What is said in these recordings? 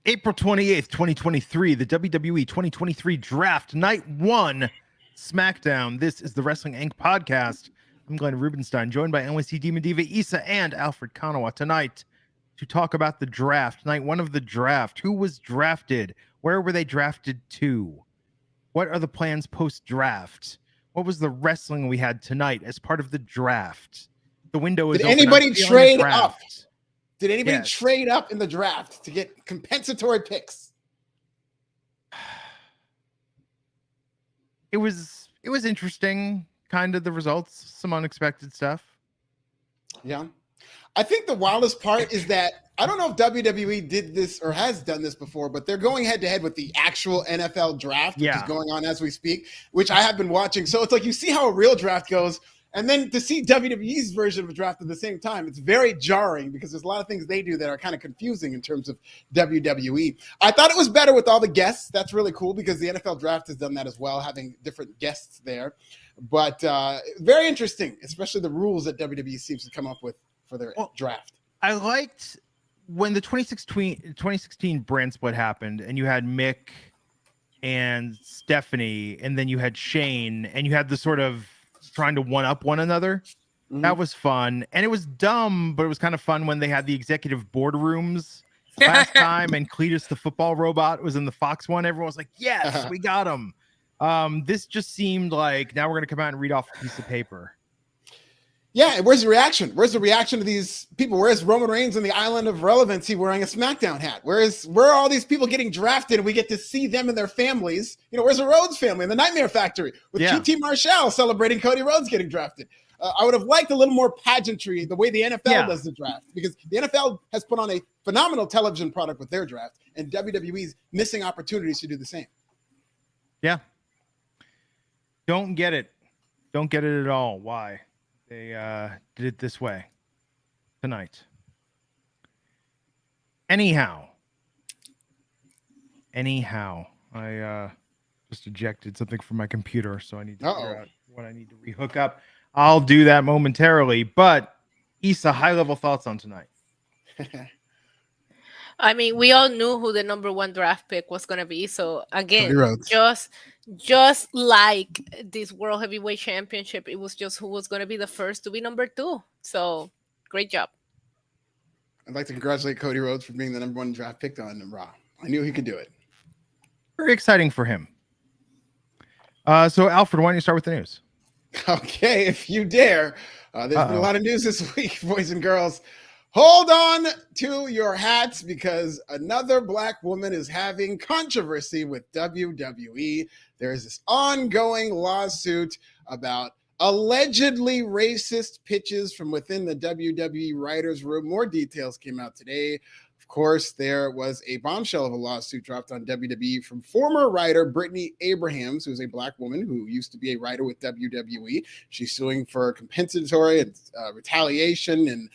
April 28th, 2023, the WWE 2023 Draft, Night 1, SmackDown. This is the Wrestling Inc. podcast. I'm Glenn Rubenstein, joined by NYC Demon Diva Issa and Alfred Konuwa tonight to talk about the draft, Night 1 of the draft. Who was drafted? Where were they drafted to? What are the plans post-draft? What was the wrestling we had tonight as part of the draft? The window is Did open. anybody trade up? Did anybody Yes. trade up in the draft to get compensatory picks? It was interesting, kind of the results, some unexpected stuff. Yeah. I think the wildest part is that I don't know if WWE did this or has done this before, but they're going head to head with the actual NFL draft, which is going on as we speak, which I have been watching. So it's like you see how a real draft goes, and then to see WWE's version of a draft at the same time, it's very jarring because there's a lot of things they do that are kind of confusing in terms of WWE. I thought it was better with all the guests. That's really cool because the NFL draft has done that as well, having different guests there. But very interesting, especially the rules that WWE seems to come up with for their draft. I liked when the 2016 brand split happened and you had Mick and Stephanie, and then you had Shane, and you had the sort of trying to one up one another. Mm-hmm. That was fun. And it was dumb, but it was kind of fun when they had the executive boardrooms last time and Cletus the football robot was in the Fox one. Everyone was like, yes, we got him. This just seemed like now we're going to come out and read off a piece of paper. Yeah, where's the reaction? Where's the reaction to these people? Where's Roman Reigns on the island of relevancy wearing a SmackDown hat? Where are all these people getting drafted and we get to see them and their families? You know, where's the Rhodes family in the Nightmare Factory with GT Marshall celebrating Cody Rhodes getting drafted? I would have liked a little more pageantry the way the NFL does the draft, because the NFL has put on a phenomenal television product with their draft, and WWE's missing opportunities to do the same. Yeah. Don't get it. Don't get it at all. Why? They did it this way tonight. Anyhow, I just ejected something from my computer, so I need to figure out what I need to rehook up. I'll do that momentarily. But Issa, high-level thoughts on tonight. I mean, we all knew who the number one draft pick was going to be. So again, just like this World Heavyweight Championship, it was just who was going to be the first to be number 2. So great job. I'd like to congratulate Cody Rhodes for being the number 1 draft pick on RAW. I knew he could do it. Very exciting for him. So Alfred, why don't you start with the news? Okay, if you dare. There's been a lot of news this week, boys and girls. Hold on to your hats, because another black woman is having controversy with WWE. There is this ongoing lawsuit about allegedly racist pitches from within the WWE writers' room. More details came out today. Of course, there was a bombshell of a lawsuit dropped on WWE from former writer Brittany Abrahams, who's a black woman who used to be a writer with WWE. She's suing for compensatory and retaliation and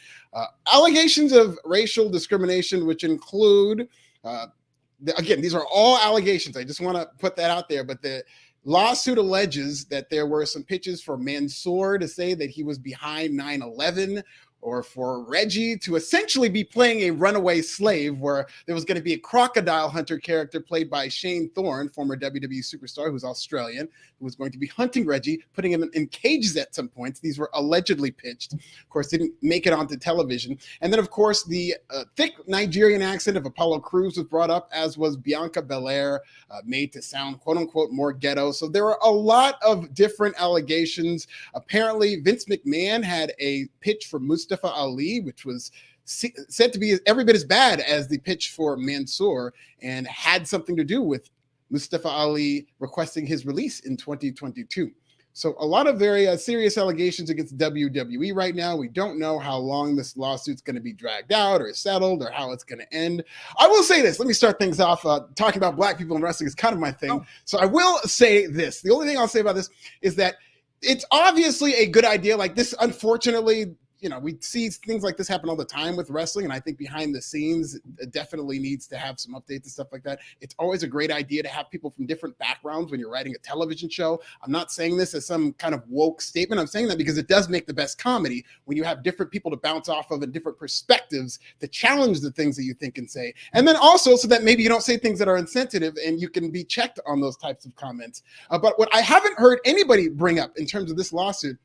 allegations of racial discrimination, which include, again, these are all allegations. I just want to put that out there. But the lawsuit alleges that there were some pitches for Mansoor to say that he was behind 9/11, or for Reggie to essentially be playing a runaway slave, where there was going to be a crocodile hunter character played by Shane Thorne, former WWE superstar who's Australian, who was going to be hunting Reggie, putting him in cages at some points. These were allegedly pitched. Of course, didn't make it onto television. And then, of course, the thick Nigerian accent of Apollo Crews was brought up, as was Bianca Belair, made to sound, quote unquote, more ghetto. So there were a lot of different allegations. Apparently, Vince McMahon had a pitch for Mustafa Ali, which was said to be every bit as bad as the pitch for Mansoor, and had something to do with Mustafa Ali requesting his release in 2022. So a lot of very serious allegations against WWE right now. We don't know how long this lawsuit's going to be dragged out or settled, or how it's going to end. I will say this. Let me start things off. Talking about black people in wrestling is kind of my thing. So I will say this. The only thing I'll say about this is that it's obviously a good idea. Like this, unfortunately, we see things like this happen all the time with wrestling. And I think behind the scenes, it definitely needs to have some updates and stuff like that. It's always a great idea to have people from different backgrounds when you're writing a television show. I'm not saying this as some kind of woke statement. I'm saying that because it does make the best comedy when you have different people to bounce off of and different perspectives to challenge the things that you think and say. And then also so that maybe you don't say things that are insensitive and you can be checked on those types of comments. But what I haven't heard anybody bring up in terms of this lawsuit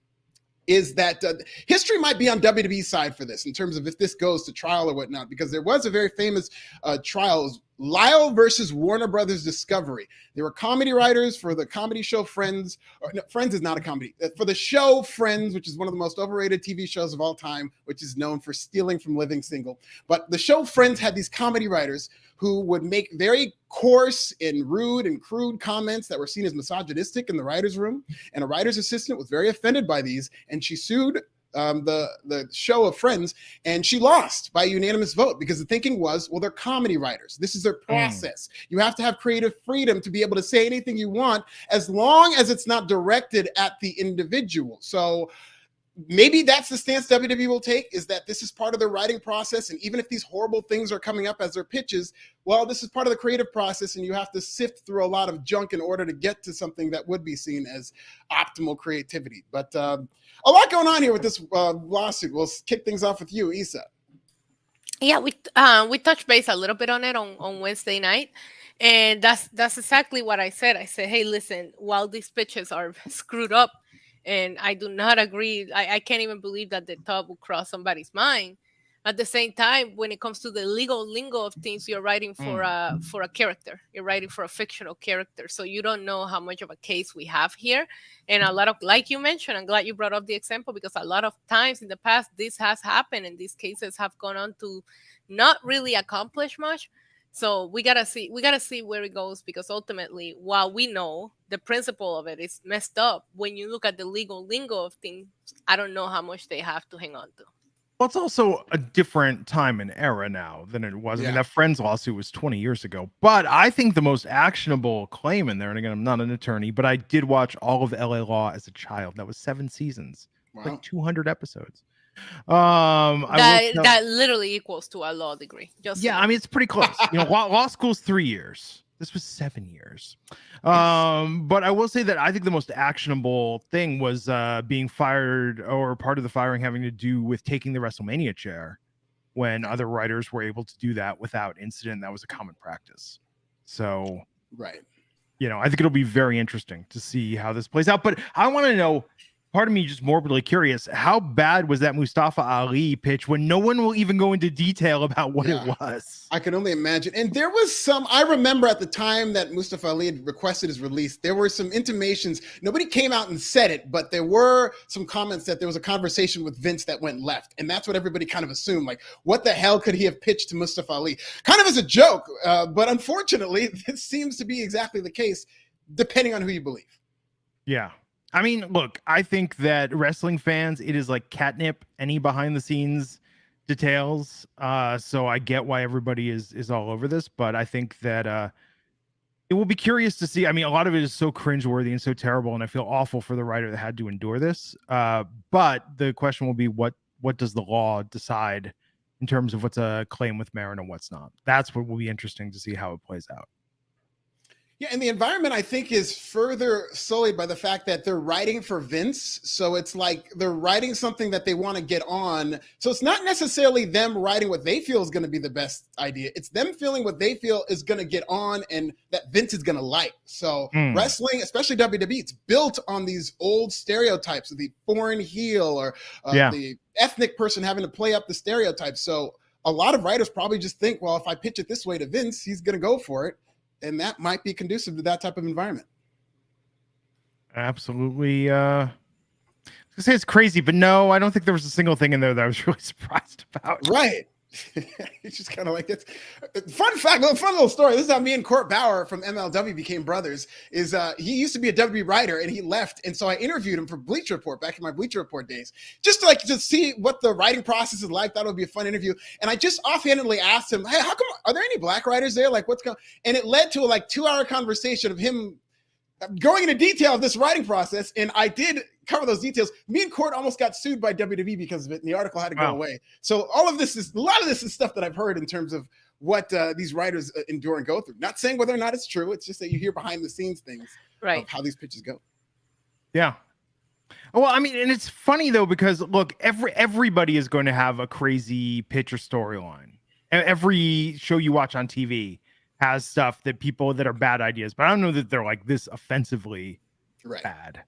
is that history might be on WWE's side for this in terms of if this goes to trial or whatnot, because there was a very famous trial, Lyle versus Warner Brothers Discovery. There were comedy writers for the comedy show Friends. Friends is not a comedy. For the show Friends, which is one of the most overrated TV shows of all time, which is known for stealing from Living Single. But the show Friends had these comedy writers who would make very coarse and rude and crude comments that were seen as misogynistic in the writer's room. And a writer's assistant was very offended by these, and she sued the show of Friends, and she lost by unanimous vote because the thinking was, well, they're comedy writers. This is their process. You have to have creative freedom to be able to say anything you want as long as it's not directed at the individual. So maybe that's the stance WWE will take, is that this is part of their writing process. And even if these horrible things are coming up as their pitches, well, this is part of the creative process, and you have to sift through a lot of junk in order to get to something that would be seen as optimal creativity. But a lot going on here with this lawsuit. We'll kick things off with you, Isa. Yeah, we touched base a little bit on it on Wednesday night. And that's exactly what I said. I said, hey, listen, while these pitches are screwed up, and I do not agree. I can't even believe that the thought would cross somebody's mind. At the same time, when it comes to the legal lingo of things, you're writing for a character. You're writing for a fictional character. So you don't know how much of a case we have here. And a lot of, like you mentioned, I'm glad you brought up the example, because a lot of times in the past, this has happened and these cases have gone on to not really accomplish much. So we gotta see where it goes, because ultimately, while we know the principle of it is messed up, when you look at the legal lingo of things, I don't know how much they have to hang on to. Well, it's also a different time and era now than it was. I mean, that Friends lawsuit was 20 years ago. But I think the most actionable claim in there, and again, I'm not an attorney, but I did watch all of LA Law as a child. That was 7 seasons, like 200 episodes. That literally equals to a law degree. I mean, it's pretty close. Law school's 3 years. This was 7 years. But I will say that I think the most actionable thing was being fired, or part of the firing having to do with taking the WrestleMania chair when other writers were able to do that without incident. That was a common practice. So, right. I think it'll be very interesting to see how this plays out. But I want to know, part of me just morbidly curious, how bad was that Mustafa Ali pitch when no one will even go into detail about what it was? I can only imagine. And there was I remember at the time that Mustafa Ali had requested his release, there were some intimations. Nobody came out and said it, but there were some comments that there was a conversation with Vince that went left. And that's what everybody kind of assumed. Like, what the hell could he have pitched to Mustafa Ali? Kind of as a joke. But unfortunately, this seems to be exactly the case, depending on who you believe. Yeah. I mean, look, I think that wrestling fans, it is like catnip, any behind the scenes details. So I get why everybody is all over this, but I think that it will be curious to see. I mean, a lot of it is so cringeworthy and so terrible, and I feel awful for the writer that had to endure this. But the question will be, what does the law decide in terms of what's a claim with merit and what's not? That's what will be interesting to see how it plays out. Yeah, and the environment, I think, is further sullied by the fact that they're writing for Vince. So it's like they're writing something that they want to get on. So it's not necessarily them writing what they feel is going to be the best idea. It's them feeling what they feel is going to get on and that Vince is going to like. So wrestling, especially WWE, it's built on these old stereotypes of the foreign heel or the ethnic person having to play up the stereotypes. So a lot of writers probably just think, well, if I pitch it this way to Vince, he's going to go for it. And that might be conducive to that type of environment. Absolutely. I was gonna say it's crazy, but no, I don't think there was a single thing in there that I was really surprised about. Right. It's just kind of like this. Fun fact, fun little story. This is how me and Court Bauer from MLW became brothers. Is he used to be a W writer and he left, and so I interviewed him for Bleacher Report back in my Bleacher Report days, just to see what the writing process is like. Thought it would be a fun interview, and I just offhandedly asked him, "Hey, how come are there any black writers there? Like, what's going?" And it led to a 2-hour conversation of him going into detail of this writing process, and I did cover those details. Me and Court almost got sued by WWE because of it, and the article had to go away. So a lot of this is stuff that I've heard in terms of what these writers endure and go through. Not saying whether or not it's true. It's just that you hear behind the scenes things of how these pitches go. Yeah. Well, I mean, and it's funny though, because look, everybody is going to have a crazy pitch or storyline. Every show you watch on TV has stuff that people that are bad ideas, but I don't know that they're like this offensively bad.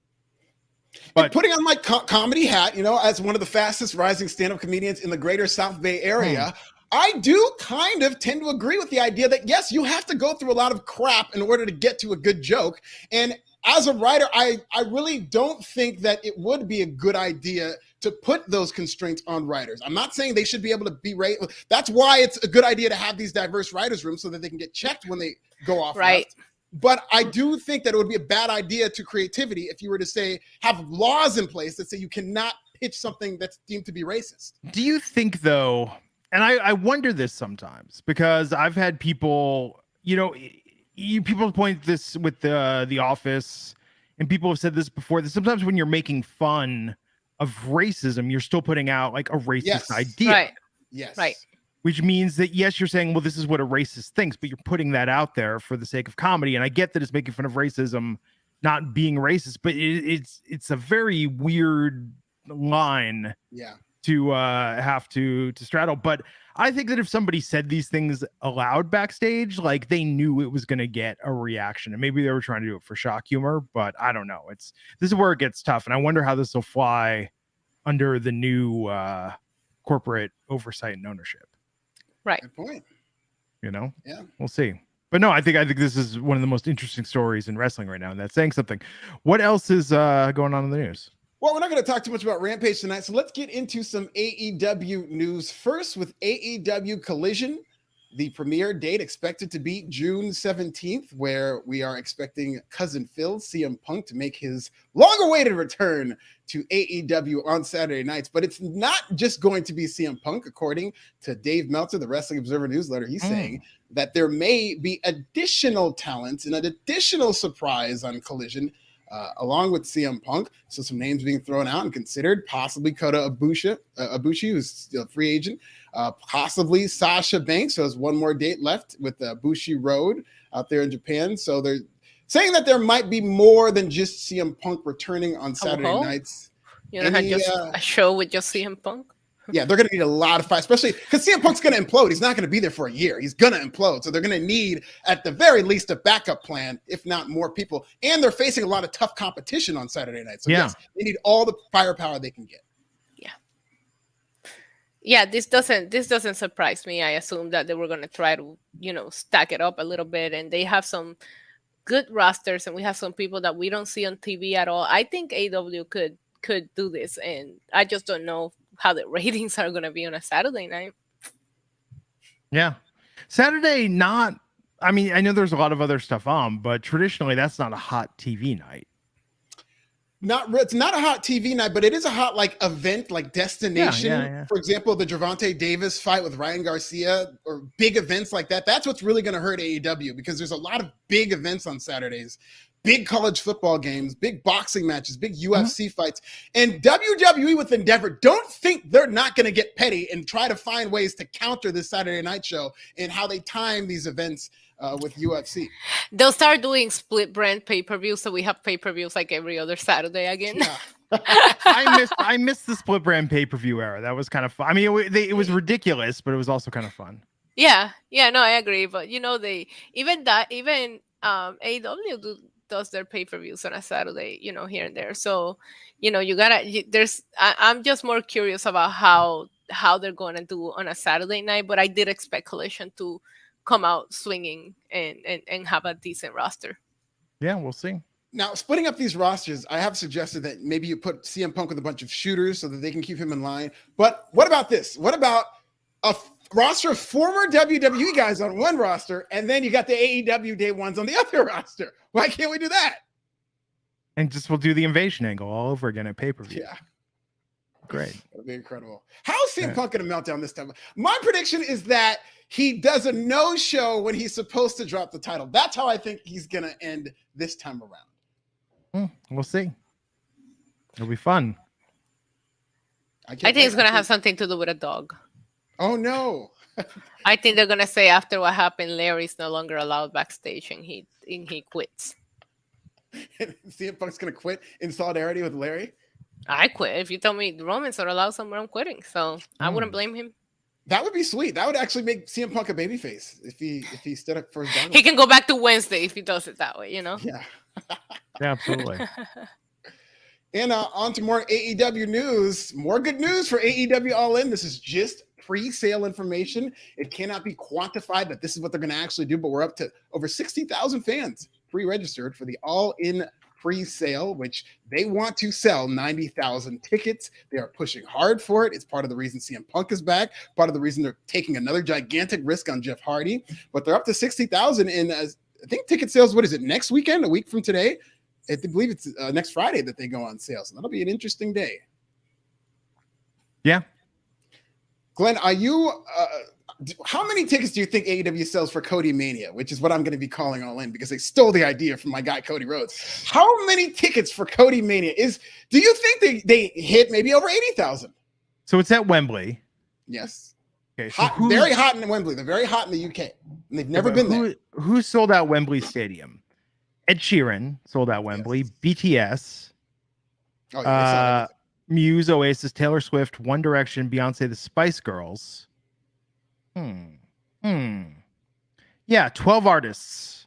But and putting on my comedy hat, as one of the fastest rising stand-up comedians in the greater South Bay area, I do kind of tend to agree with the idea that, yes, you have to go through a lot of crap in order to get to a good joke. And as a writer, I really don't think that it would be a good idea to put those constraints on writers. I'm not saying they should be able to be right. That's why it's a good idea to have these diverse writers' rooms so that they can get checked when they go off. Left. But I do think that it would be a bad idea to creativity if you were to say, have laws in place that say you cannot pitch something that's deemed to be racist. Do you think though, and I wonder this sometimes because I've had people, people point this with the Office, and people have said this before, that sometimes when you're making fun of racism, you're still putting out like a racist idea. Right. Yes. Right. Which means that, yes, you're saying, well, this is what a racist thinks, but you're putting that out there for the sake of comedy. And I get that it's making fun of racism, not being racist, but it's a very weird line to have to straddle. But I think that if somebody said these things aloud backstage, like they knew it was going to get a reaction, and maybe they were trying to do it for shock humor, but I don't know. This is where it gets tough. And I wonder how this will fly under the new corporate oversight and ownership. Right. Good point. Yeah, we'll see. But no, I think this is one of the most interesting stories in wrestling right now, and that's saying something. What else is going on in the news? Well, we're not going to talk too much about Rampage tonight, so let's get into some AEW news first with AEW Collision. The premiere date expected to be June 17th, where we are expecting Cousin Phil, CM Punk, to make his long-awaited return to AEW on Saturday nights. But it's not just going to be CM Punk, according to Dave Meltzer, the Wrestling Observer newsletter. He's saying that there may be additional talents and an additional surprise on Collision, along with CM Punk. So some names being thrown out and considered, possibly Kota Ibushi, who's still a free agent, possibly Sasha Banks, who has one more date left with Bushi Road out there in Japan. So they're saying that there might be more than just CM Punk returning on Saturday nights. Just a show with just CM Punk? Yeah, they're going to need a lot of fights, especially because CM Punk's going to implode. He's not going to be there for a year. He's going to implode. So they're going to need, at the very least, a backup plan, if not more people. And they're facing a lot of tough competition on Saturday night. So yes, they need all the firepower they can get. Yeah, this doesn't surprise me. I assume that they were going to try to, stack it up a little bit. And they have some good rosters, and we have some people that we don't see on TV at all. I think AEW could do this, and I just don't know how the ratings are going to be on a Saturday night. Yeah. Saturday, I know there's a lot of other stuff on, but traditionally that's not a hot TV night. It's not a hot TV night, but it is a hot event, destination. Yeah. For example, the Gervonta Davis fight with Ryan Garcia, or big events like that. That's what's really going to hurt AEW, because there's a lot of big events on Saturdays. Big college football games, big boxing matches, big UFC fights. And WWE with Endeavor, don't think they're not going to get petty and try to find ways to counter this Saturday night show and how they time these events with UFC. They'll start doing split brand pay-per-views, so we have pay-per-views like every other Saturday again. Yeah. I missed the split brand pay-per-view era. That was kind of fun. I mean, it was ridiculous, but it was also kind of fun. Yeah, no, I agree. But even AEW does their pay-per-views on a Saturday, here and there. So, I'm just more curious about how they're going to do on a Saturday night. But I did expect Collision to come out swinging and have a decent roster. Yeah, we'll see. Now, splitting up these rosters, I have suggested that maybe you put CM Punk with a bunch of shooters so that they can keep him in line. But what about this? What about a roster of former WWE guys on one roster, and then you got the AEW day ones on the other roster? Why can't we do that? And we'll do the invasion angle all over again at pay-per-view. Yeah. Great. That'd be incredible. How is CM Punk going to melt down this time? My prediction is that he does a no-show when he's supposed to drop the title. That's how I think he's going to end this time around. We'll see. It'll be fun. I think it's going to have something to do with a dog. Oh, no. I think they're going to say after what happened, Larry's no longer allowed backstage and he quits. CM Punk's going to quit in solidarity with Larry? I quit. If you tell me Roman's not allowed somewhere, I'm quitting. So I wouldn't blame him. That would be sweet. That would actually make CM Punk a babyface if he stood up for his Dynamite. He can go back to Wednesday if he does it that way, Yeah. Yeah, absolutely. And on to more AEW news. More good news for AEW All-In. This is just pre-sale information. It cannot be quantified that this is what they're going to actually do, but we're up to over 60,000 fans pre-registered for the All-In Pre-Sale, which they want to sell 90,000 tickets. They are pushing hard for it. It's part of the reason CM Punk is back, part of the reason they're taking another gigantic risk on Jeff Hardy, but they're up to 60,000 in, I think ticket sales, what is it, next weekend, a week from today? I believe it's next Friday that they go on sale, so that'll be an interesting day. Yeah. Glenn, are you... how many tickets do you think AEW sells for Cody Mania, which is what I'm going to be calling All In because they stole the idea from my guy Cody Rhodes? How many tickets for Cody Mania do you think they hit maybe over 80,000? So it's at Wembley. Yes. Okay. So very hot in Wembley. They're very hot in the UK. And they've never been there. Who sold out Wembley Stadium? Ed Sheeran sold out Wembley. Yes. BTS. Muse, Oasis, Taylor Swift, One Direction, Beyonce, the Spice Girls. Yeah, 12 artists.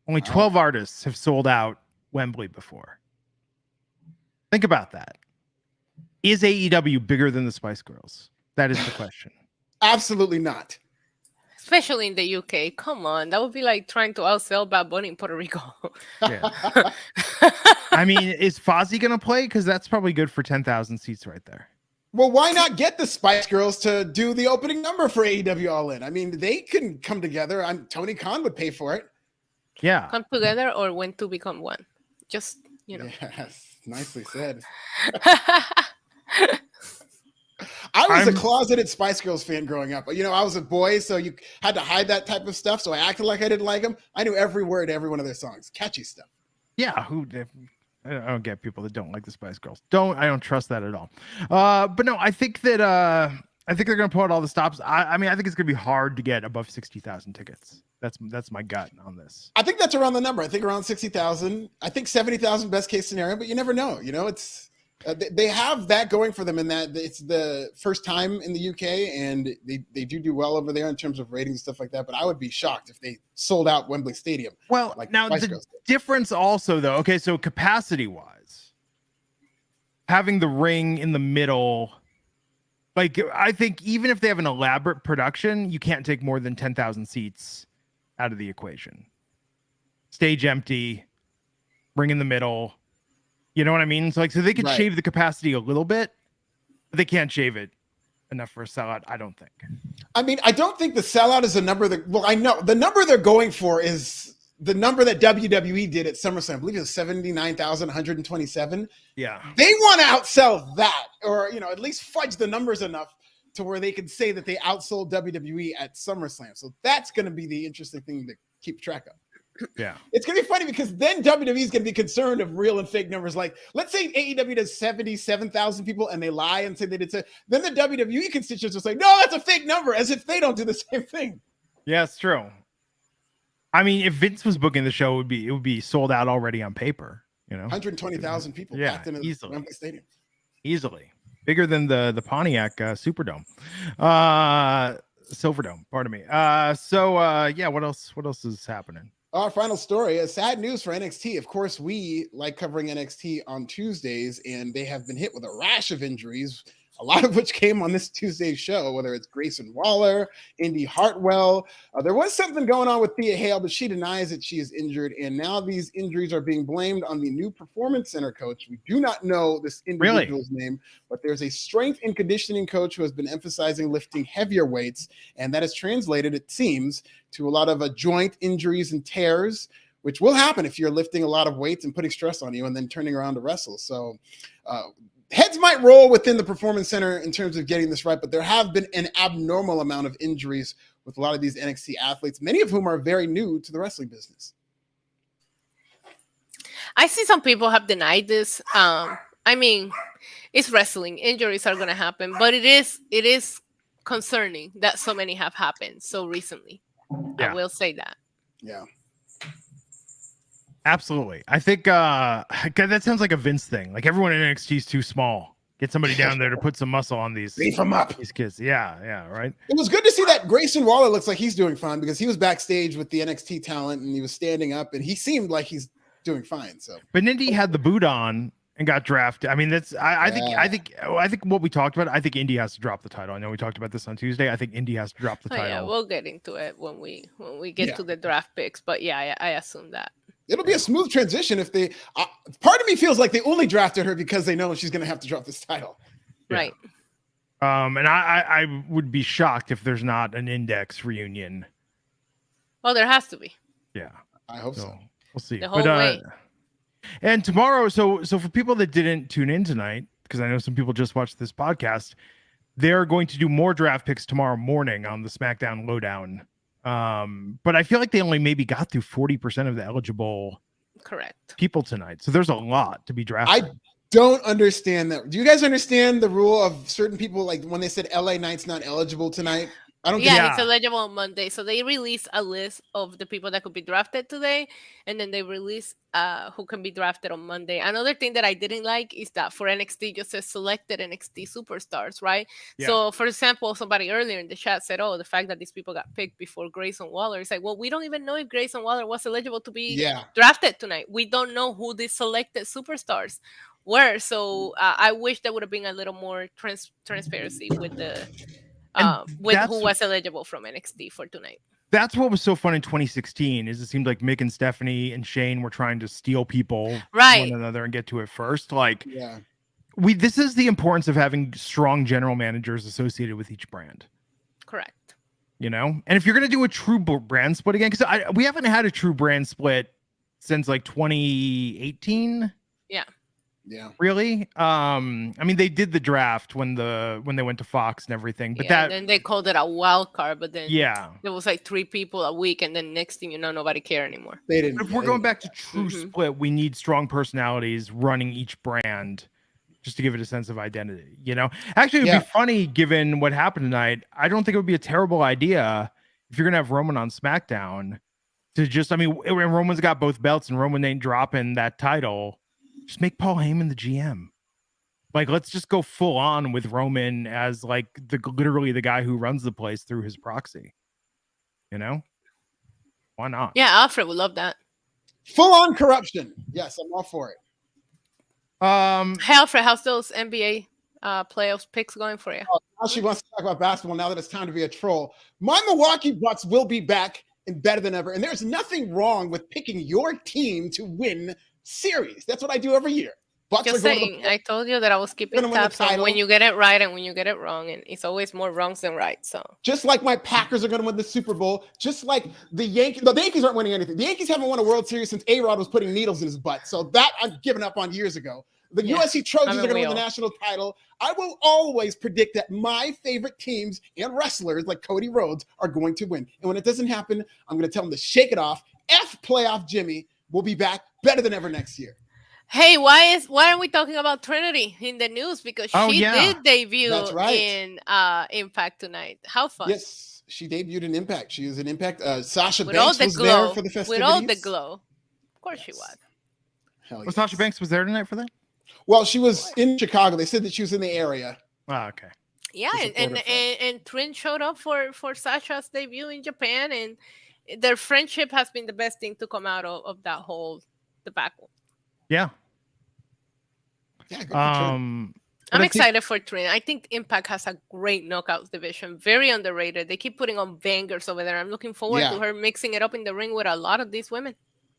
Only 12 artists have sold out Wembley before. Think about that. Is AEW bigger than the Spice Girls? That is the question. Absolutely not. Especially in the UK. Come on. That would be like trying to outsell Bad Bunny in Puerto Rico. Yeah. I mean, is Fozzy going to play? Because that's probably good for 10,000 seats right there. Well, why not get the Spice Girls to do the opening number for AEW All-In? I mean, they can come together. Tony Khan would pay for it. Yeah. Come together or when to become one. Just, Yes, nicely said. I was a closeted Spice Girls fan growing up. I was a boy, so you had to hide that type of stuff. So I acted like I didn't like them. I knew every word to every one of their songs. Catchy stuff. Yeah, I don't get people that don't like the Spice Girls. I don't trust that at all. But no, I think that they're gonna put out all the stops. I mean, I think it's gonna be hard to get above 60,000 tickets. That's my gut on this. I think that's around the number. I think around 60,000. I think 70,000 best case scenario, but you never know. It's they have that going for them in that it's the first time in the UK and they do well over there in terms of ratings and stuff like that. But I would be shocked if they sold out Wembley Stadium. Well, now the difference also though, okay, so capacity wise, having the ring in the middle, like I think even if they have an elaborate production, you can't take more than 10,000 seats out of the equation. Stage empty, ring in the middle. You know what I mean? So they could shave the capacity a little bit, but they can't shave it enough for a sellout, I don't think. I mean, I don't think the sellout is a number I know the number they're going for is the number that WWE did at SummerSlam. I believe it was 79,127. Yeah. They want to outsell that, or at least fudge the numbers enough to where they can say that they outsold WWE at SummerSlam. So that's going to be the interesting thing to keep track of. Yeah, it's gonna be funny because then WWE is gonna be concerned of real and fake numbers. Like, let's say AEW does 77,000 people and they lie and say they did. Then the WWE constituents will say, "No, that's a fake number," as if they don't do the same thing. Yeah, it's true. I mean, if Vince was booking the show, it would be sold out already on paper. 120,000 people packed into the Wembley Stadium. Easily, bigger than the Pontiac Superdome, Silverdome. Pardon me. Yeah, what else is happening? Our final story is sad news for NXT. Of course, we like covering NXT on Tuesdays, and they have been hit with a rash of injuries, a lot of which came on this Tuesday's show, whether it's Grayson Waller, Indy Hartwell. There was something going on with Thea Hale, but she denies that she is injured, and now these injuries are being blamed on the new Performance Center coach. We do not know this individual's name, but there's a strength and conditioning coach who has been emphasizing lifting heavier weights, and that has translated, it seems, to a lot of joint injuries and tears, which will happen if you're lifting a lot of weights and putting stress on you and then turning around to wrestle. So heads might roll within the Performance Center in terms of getting this right, but there have been an abnormal amount of injuries with a lot of these NXT athletes, many of whom are very new to the wrestling business. I see some people have denied this. I mean, it's wrestling. Injuries are going to happen, but it is concerning that so many have happened so recently. Yeah. I will say that. Yeah. Absolutely. I think God, that sounds like a Vince thing. Like everyone in NXT is too small. Get somebody down there to put some muscle on these. Beef them up. These kids. Yeah, right. It was good to see that Grayson Waller looks like he's doing fine because he was backstage with the NXT talent and he was standing up and he seemed like he's doing fine. So, but Indy had the boot on and got drafted. I mean, that's I think what we talked about. I think Indy has to drop the title. I know we talked about this on Tuesday. I think Indy has to drop the title. Yeah, we'll get into it when we get to the draft picks. But yeah, I assume that it'll be a smooth transition if they. Part of me feels like they only drafted her because they know she's going to have to drop this title. Yeah. Right. And I would be shocked if there's not an Index reunion. Well, there has to be. Yeah, I hope so. We'll see. The whole way. And tomorrow, so for people that didn't tune in tonight, because I know some people just watched this podcast, they're going to do more draft picks tomorrow morning on the SmackDown Lowdown. But I feel like they only maybe got through 40% of the eligible people tonight. So there's a lot to be drafted. I don't understand that. Do you guys understand the rule of certain people, like when they said LA Knight's not eligible tonight? I don't. Yeah, it's eligible on Monday. So they release a list of the people that could be drafted today, and then they release who can be drafted on Monday. Another thing that I didn't like is that for NXT just says selected NXT superstars, right? Yeah. So, for example, somebody earlier in the chat said, "Oh, the fact that these people got picked before Grayson Waller." It's like, well, we don't even know if Grayson Waller was eligible to be drafted tonight. We don't know who these selected superstars were. So I wish there would have been a little more transparency with the. With who was eligible from NXT for tonight. That's what was so fun in 2016 is it seemed like Mick and Stephanie and Shane were trying to steal people from one another and get to it first. Like, this is the importance of having strong general managers associated with each brand. Correct. You know, and if you're going to do a true brand split again, because we haven't had a true brand split since like 2018. Yeah. Really? I mean, they did the draft when they went to Fox and everything, but then they called it a wild card, but then there was like 3 people a week, and then next thing you know, nobody cared anymore. They didn't. But if we're going back to true split, we need strong personalities running each brand just to give it a sense of identity. You know, actually, it'd be funny given what happened tonight. I don't think it would be a terrible idea if you're gonna have Roman on SmackDown to just. I mean, Roman's got both belts, and Roman ain't dropping that title. Just make Paul Heyman the GM. Like, let's just go full on with Roman as like literally the guy who runs the place through his proxy. You know? Why not? Yeah, Alfred would love that. Full on corruption. Yes, I'm all for it. Hey Alfred, how's those NBA playoffs picks going for you? Now she wants to talk about basketball now that it's time to be a troll. My Milwaukee Bucks will be back and better than ever. And there's nothing wrong with picking your team to win series. That's what I do every year. Bucks Just saying, I told you that I was keeping tabs on when you get it right and when you get it wrong, and it's always more wrongs than right. So just like my Packers are going to win the Super Bowl, just like the Yankees. No, the Yankees aren't winning anything. The Yankees haven't won a World Series since A-Rod was putting needles in his butt. So that I've given up on years ago. The USC Trojans are going to win the national title. I will always predict that my favorite teams and wrestlers like Cody Rhodes are going to win. And when it doesn't happen, I'm going to tell them to shake it off. F playoff Jimmy. We'll be back better than ever next year. Hey, why aren't we talking about Trinity in the news? Because she did debut in Impact tonight. How fun! Yes, she debuted in Impact. She was in Impact. Sasha Banks was there for the festivities. With all the glow. Of course she was. Hell yes. Well, Sasha Banks was there tonight for that? Well, she was in Chicago. They said that she was in the area. Oh, okay. Yeah, and Trin showed up for Sasha's debut in Japan, and their friendship has been the best thing to come out of that whole debacle. Yeah. I'm excited for Trin. I think Impact has a great knockouts division, very underrated. They keep putting on bangers over there. I'm looking forward to her mixing it up in the ring with a lot of these women.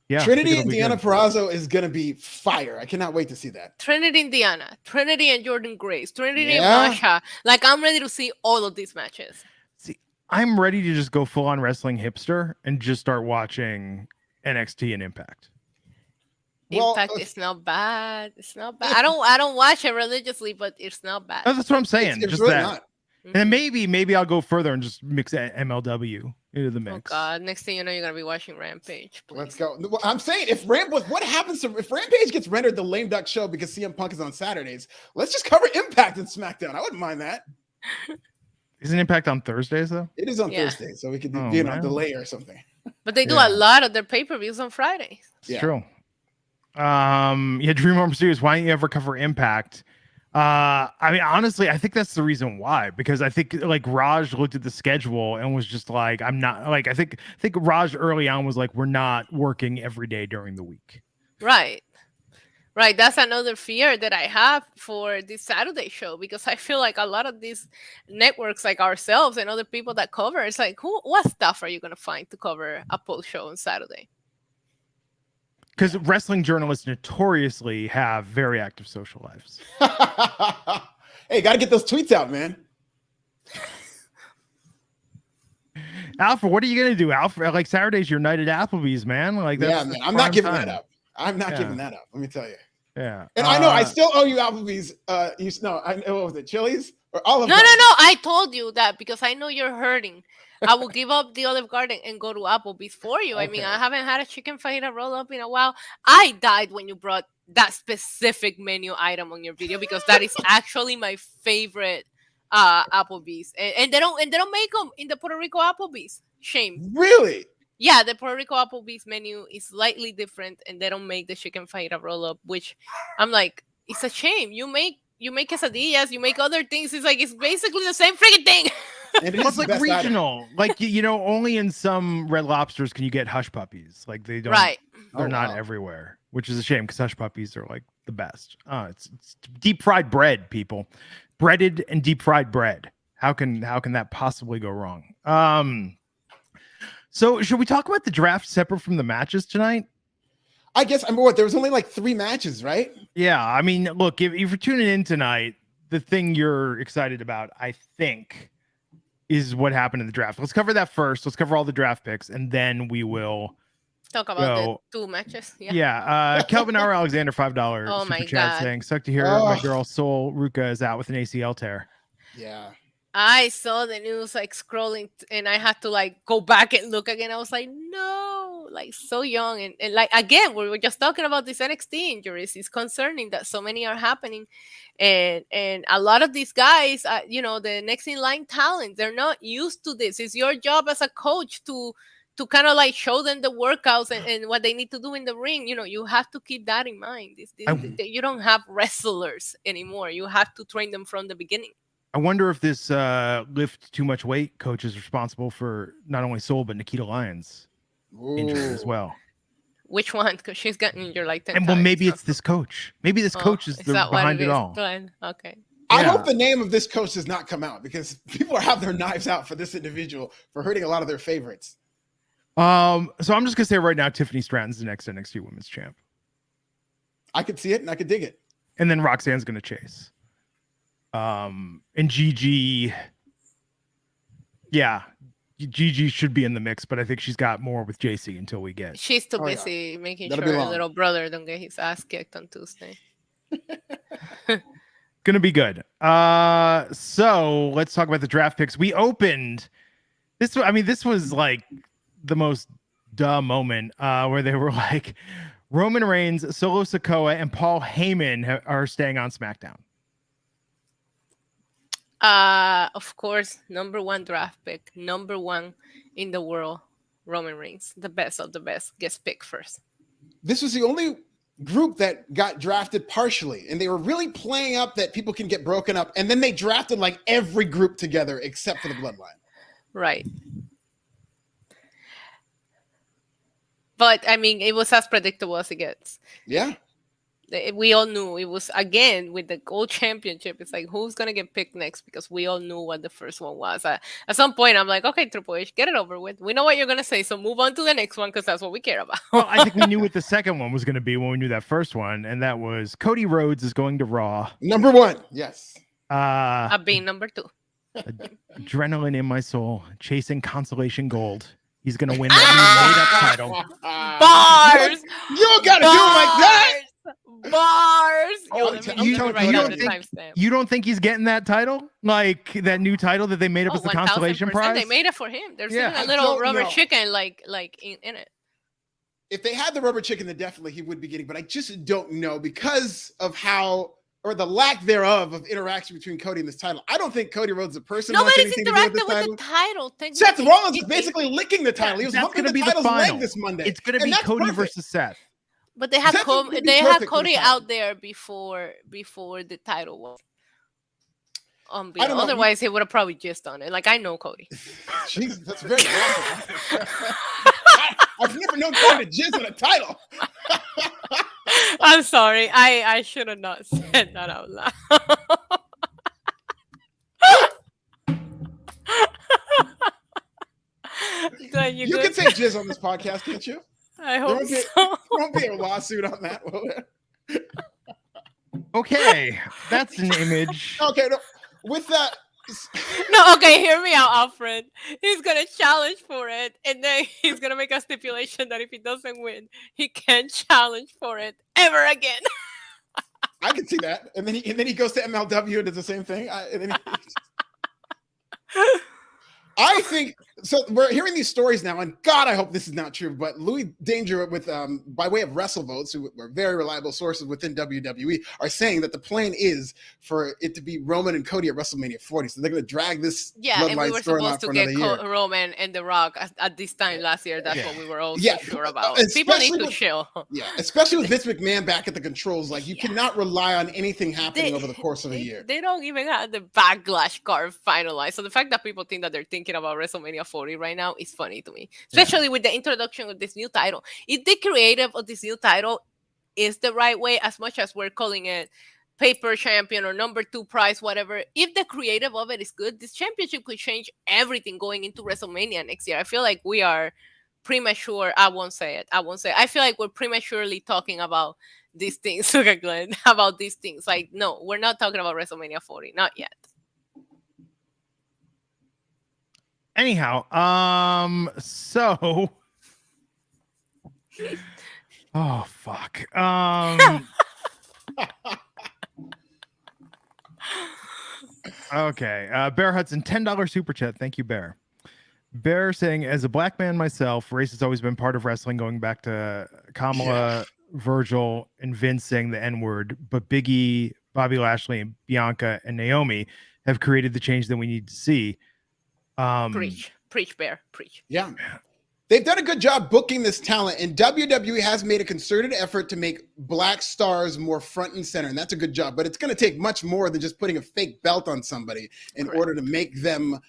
Yeah, Trinity and Deanna Purrazzo is going to be fire. I cannot wait to see that. Trinity and Deanna, Trinity and Jordan Grace, Trinity and Masha. Like, I'm ready to see all of these matches. See, I'm ready to just go full on wrestling hipster and just start watching NXT and Impact. Impact is not bad. It's not bad. I don't watch it religiously, but it's not bad. That's what I'm saying. It's just really that. not. And then maybe I'll go further and just mix MLW into the mix. Oh God! Next thing you know, you're gonna be watching Rampage. Please. Let's go. I'm saying if Rampage gets rendered the lame duck show because CM Punk is on Saturdays, let's just cover Impact and SmackDown. I wouldn't mind that. Isn't Impact on Thursdays though? It is on Thursday, so we could do a delay or something. But they do a lot of their pay-per-views on Fridays. It's true. Dream Home Studios. Why don't you ever cover Impact? I mean, honestly, I think that's the reason why, because I think like Raj looked at the schedule and was just like, I'm not like, I think Raj early on was like, we're not working every day during the week. Right. That's another fear that I have for this Saturday show, because I feel like a lot of these networks like ourselves and other people that cover, it's like, what stuff are you going to find to cover a post show on Saturday? Because wrestling journalists notoriously have very active social lives. Hey, got to get those tweets out, man. Alfred, what are you going to do, Alfred? Like Saturday's your night at Applebee's, man. Like that's, man. I'm not giving that up. I'm not giving that up. Let me tell you. Yeah. And I know I still owe you Applebee's. I know, what was it, Chili's or Olive Garden? No. I told you that because I know you're hurting. I will give up the Olive Garden and go to Applebee's for you. Okay. I mean, I haven't had a chicken fajita roll up in a while. I died when you brought that specific menu item on your video, because that is actually my favorite Applebee's. And they don't make them in the Puerto Rico Applebee's. Shame. Really? Yeah, the Puerto Rico Applebee's menu is slightly different, and they don't make the chicken fajita roll up, which I'm like, it's a shame. You make quesadillas, you make other things. It's like, it's basically the same freaking thing. It's like regional. Item. Like, only in some Red Lobsters can you get hush puppies. Like they don't, they're not everywhere, which is a shame, because hush puppies are like the best. It's deep fried bread, people. Breaded and deep fried bread. How can that possibly go wrong? So should we talk about the draft separate from the matches tonight? I guess, there was only like 3 matches, right? Yeah. I mean, look, if you're tuning in tonight, the thing you're excited about, I think, is what happened in the draft. Let's cover that first. Let's cover all the draft picks, and then we will talk about the 2 matches. Kelvin R. Alexander, $5 super chat saying, suck to hear my girl Sol Ruka is out with an ACL tear. Yeah. I saw the news like scrolling, and I had to like go back and look again. I was like, no, like so young. And like, again, we were just talking about these NXT injuries. It's concerning that so many are happening. And a lot of these guys, the next in line talent, they're not used to this. It's your job as a coach to kind of like show them the workouts and what they need to do in the ring. You have to keep that in mind. You don't have wrestlers anymore. You have to train them from the beginning. I wonder if this lift too much weight coach is responsible for not only Sol, but Nikita Lyons' injury as well. Which one? Because she's gotten injured like 10 times. Well, maybe it's this coach. Maybe this coach is behind it all. Okay. I hope the name of this coach does not come out, because people have their knives out for this individual for hurting a lot of their favorites. So I'm just gonna say right now, Tiffany Stratton's the next NXT Women's Champ. I could see it and I could dig it. And then Roxanne's gonna chase. And Gigi, Gigi should be in the mix, but I think she's got more with JC until we get. She's too busy making sure her little brother don't get his ass kicked on Tuesday. Gonna be good. So let's talk about the draft picks. We opened this. This was like the most dumb moment where they were like, Roman Reigns, Solo Sikoa, and Paul Heyman are staying on SmackDown. Of course, number 1 draft pick, number 1 in the world, Roman Reigns, the best of the best, gets picked first. This was the only group that got drafted partially, and they were really playing up that people can get broken up, and then they drafted like every group together except for the Bloodline. Right. But it was as predictable as it gets. Yeah. We all knew it was, again, with the Gold Championship. It's like, who's going to get picked next? Because we all knew what the first one was. At some point, I'm like, okay, Triple H, get it over with. We know what you're going to say, so move on to the next one, because that's what we care about. Well, I think we knew what the second one was going to be when we knew that first one, and that was Cody Rhodes is going to Raw. Number 1, yes. I've been number 2. Adrenaline in my soul, chasing consolation gold. He's going to win that new made-up title. Bars! You got to do it like that! Bars. You don't think he's getting that title? Like that new title that they made up as the consolation prize? They made it for him. There's even a little rubber chicken like in it. If they had the rubber chicken, then definitely he would be getting, but I just don't know because of how, or the lack thereof of interaction between Cody and this title. I don't think Cody Rhodes, the person, nobody's interacting with the title. Seth Rollins is basically licking the title. He was humping the title's leg this Monday. It's going to be Cody versus Seth. But they had Cody out there before the title was otherwise he would have probably just done it. Like, I know Cody. Jesus, that's very awesome. I've never known Cody to jizz on a title. I'm sorry. I should have not said that out loud. You can say jizz on this podcast, can't you? I hope there won't be a lawsuit on that, will there? Okay, that's an image. Okay, no, with that. No, okay, hear me out, Alfred. He's gonna challenge for it, and then he's gonna make a stipulation that if he doesn't win, he can't challenge for it ever again. I can see that, and then he goes to MLW and does the same thing. I think so. We're hearing these stories now, and God, I hope this is not true. But Louis Danger, with by way of WrestleVotes, who are very reliable sources within WWE, are saying that the plan is for it to be Roman and Cody at WrestleMania 40. So they're going to drag this and we were supposed to get Roman and The Rock at this time last year. That's what we were all sure about. People need to chill. Yeah, especially with Vince McMahon back at the controls. Like, you cannot rely on anything happening over the course of a year. They don't even have the Backlash card finalized. So the fact that people think that they're thinking about WrestleMania 40 right now is funny to me, especially with the introduction of this new title. If the creative of this new title is the right way, as much as we're calling it paper champion or number 2 prize, whatever, if the creative of it is good, this championship could change everything going into WrestleMania next year. I feel like we are premature. I won't say it. I feel like we're prematurely talking about these things. Okay, Glenn, about these things. Like, no, we're not talking about WrestleMania 40, not yet. Anyhow, so oh fuck. Okay. Bear Hudson, $10 super chat. Thank you, Bear. Bear saying, as a black man myself, race has always been part of wrestling, going back to Kamala, Virgil, and Vince saying the N-word, but Big E, Bobby Lashley, and Bianca and Naomi have created the change that we need to see. Preach, Bear, preach. Yeah. They've done a good job booking this talent, and WWE has made a concerted effort to make black stars more front and center, and that's a good job. But it's going to take much more than just putting a fake belt on somebody in order to make them,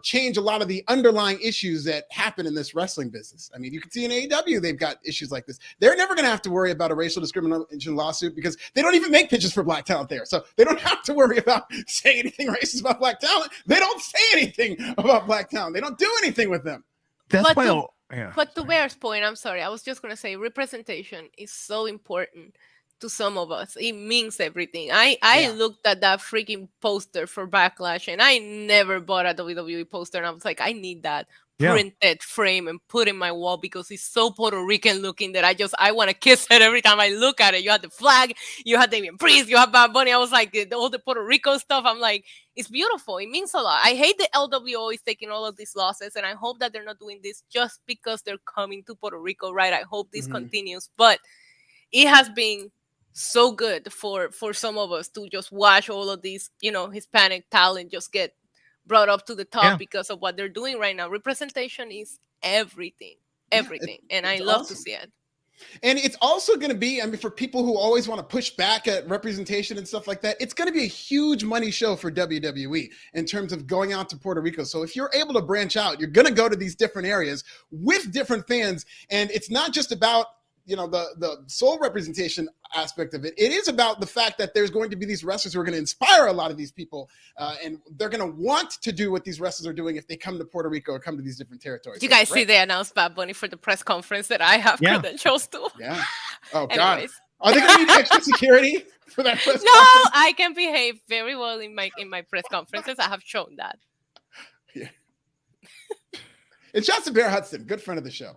change a lot of the underlying issues that happen in this wrestling business. I mean, you can see in AEW, they've got issues like this. They're never going to have to worry about a racial discrimination lawsuit because they don't even make pitches for black talent there. So they don't have to worry about saying anything racist about black talent. They don't say anything about black talent. They don't do anything with them. But to Bear's point, I'm sorry, I was just going to say representation is so important to some of us. It means everything. I looked at that freaking poster for Backlash, and I never bought a WWE poster, and I was like, I need that printed frame and put in my wall because it's so Puerto Rican looking that I want to kiss it every time I look at it. You had the flag, you had Damian Priest, you had Bad Bunny. I was like, all the Puerto Rico stuff. I'm like, it's beautiful. It means a lot. I hate the LWO is taking all of these losses, and I hope that they're not doing this just because they're coming to Puerto Rico, right? I hope this continues, but it has been so good for some of us to just watch all of these, Hispanic talent just get brought up to the top because of what they're doing right now. Representation is everything, and I love to see it. And it's also going to be, for people who always want to push back at representation and stuff like that, it's going to be a huge money show for WWE in terms of going out to Puerto Rico. So if you're able to branch out, you're going to go to these different areas with different fans. And it's not just about, the soul representation aspect of it. It is about the fact that there's going to be these wrestlers who are going to inspire a lot of these people, and they're going to want to do what these wrestlers are doing if they come to Puerto Rico or come to these different territories. You guys see they announced Bad Bunny for the press conference that I have credentials to? Yeah. Oh, God. Are they going to need extra security for that press conference? No, I can behave very well in my press conferences. I have shown that. Yeah. It's Justin Bear Hudson, good friend of the show.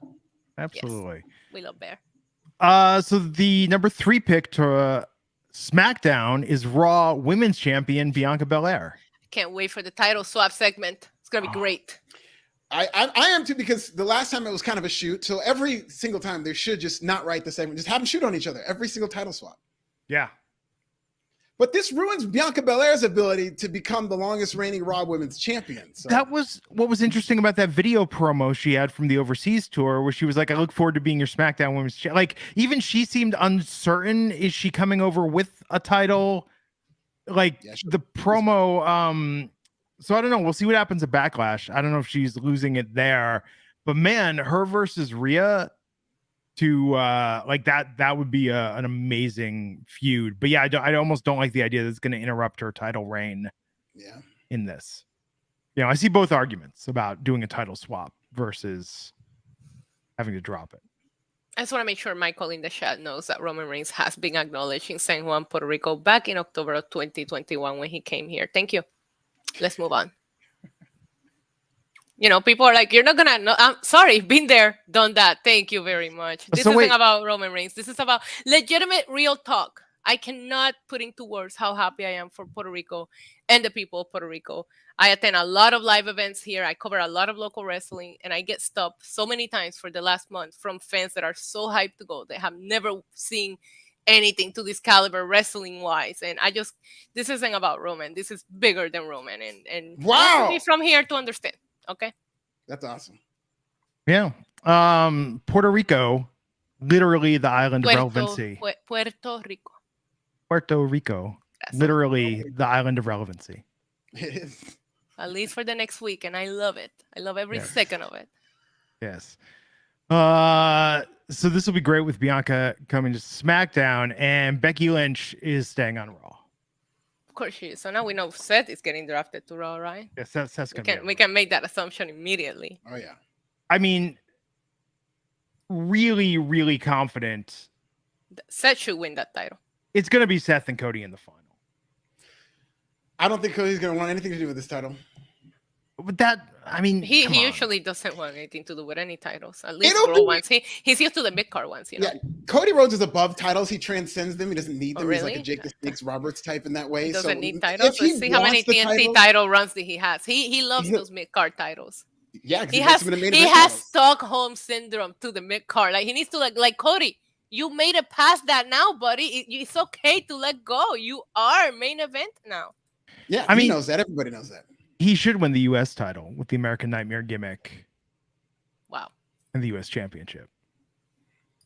Absolutely. Yes, we love Bear. So the number 3 pick to SmackDown is Raw Women's Champion Bianca Belair. Can't wait for the title swap segment. It's gonna be great. I am too, because the last time it was kind of a shoot. So every single time they should just not write the segment, just have them shoot on each other every single title swap. Yeah. But this ruins Bianca Belair's ability to become the longest reigning Raw Women's Champion. So. That was what was interesting about that video promo she had from the overseas tour, where she was like, I look forward to being your SmackDown Women's Champion. Like, even she seemed uncertain. Is she coming over with a title? Like, yeah, sure. The promo, so I don't know. We'll see what happens at Backlash. I don't know if she's losing it there. But man, her versus Rhea, to like that would be an amazing feud. But yeah, I almost don't like the idea that it's going to interrupt her title reign. Yeah, in this, you know, I see both arguments about doing a title swap versus having to drop it. I just want to make sure Michael in the chat knows that Roman Reigns has been acknowledged in San Juan, Puerto Rico back in October of 2021 when he came here. Thank you. Let's move on. You know, people are like, you're not going to know. I'm sorry, been there, done that. Thank you very much. This isn't about Roman Reigns. This is about legitimate, real talk. I cannot put into words how happy I am for Puerto Rico and the people of Puerto Rico. I attend a lot of live events here. I cover a lot of local wrestling, and I get stopped so many times for the last month from fans that are so hyped to go. They have never seen anything to this caliber wrestling-wise. And this isn't about Roman. This is bigger than Roman. And wow, you have to be from here to understand. Okay, that's awesome. Yeah, Puerto Rico, literally the island of relevancy. Puerto Rico. Puerto Rico, literally the island of relevancy. It is. At least for the next week, and I love it. I love every second of it. Yes. So this will be great with Bianca coming to SmackDown, and Becky Lynch is staying on Raw. Of course she is. So now we know Seth is getting drafted to Raw, right? Yes, Seth's we can make that assumption immediately. Oh yeah. I mean, really, really confident. Seth should win that title. It's going to be Seth and Cody in the final. I don't think Cody's going to want anything to do with this title. But that, I mean, he usually doesn't want anything to do with any titles. At least Raw ones. He's used to the mid-card ones, you know? Yeah, Cody Rhodes is above titles. He transcends them. He doesn't need them. Really? He's like a Jake the Snakes Roberts type in that way. He doesn't need titles. Let's see how many TNT title runs he has. He loves those mid-card titles. Yeah, he has Stockholm syndrome to the mid-card. Like, he needs to like Cody. You made it past that now, buddy. It's okay to let go. You are main event now. Yeah, I mean, he knows that. Everybody knows that. He should win the U.S. title with the American Nightmare gimmick. Wow. And the U.S. Championship.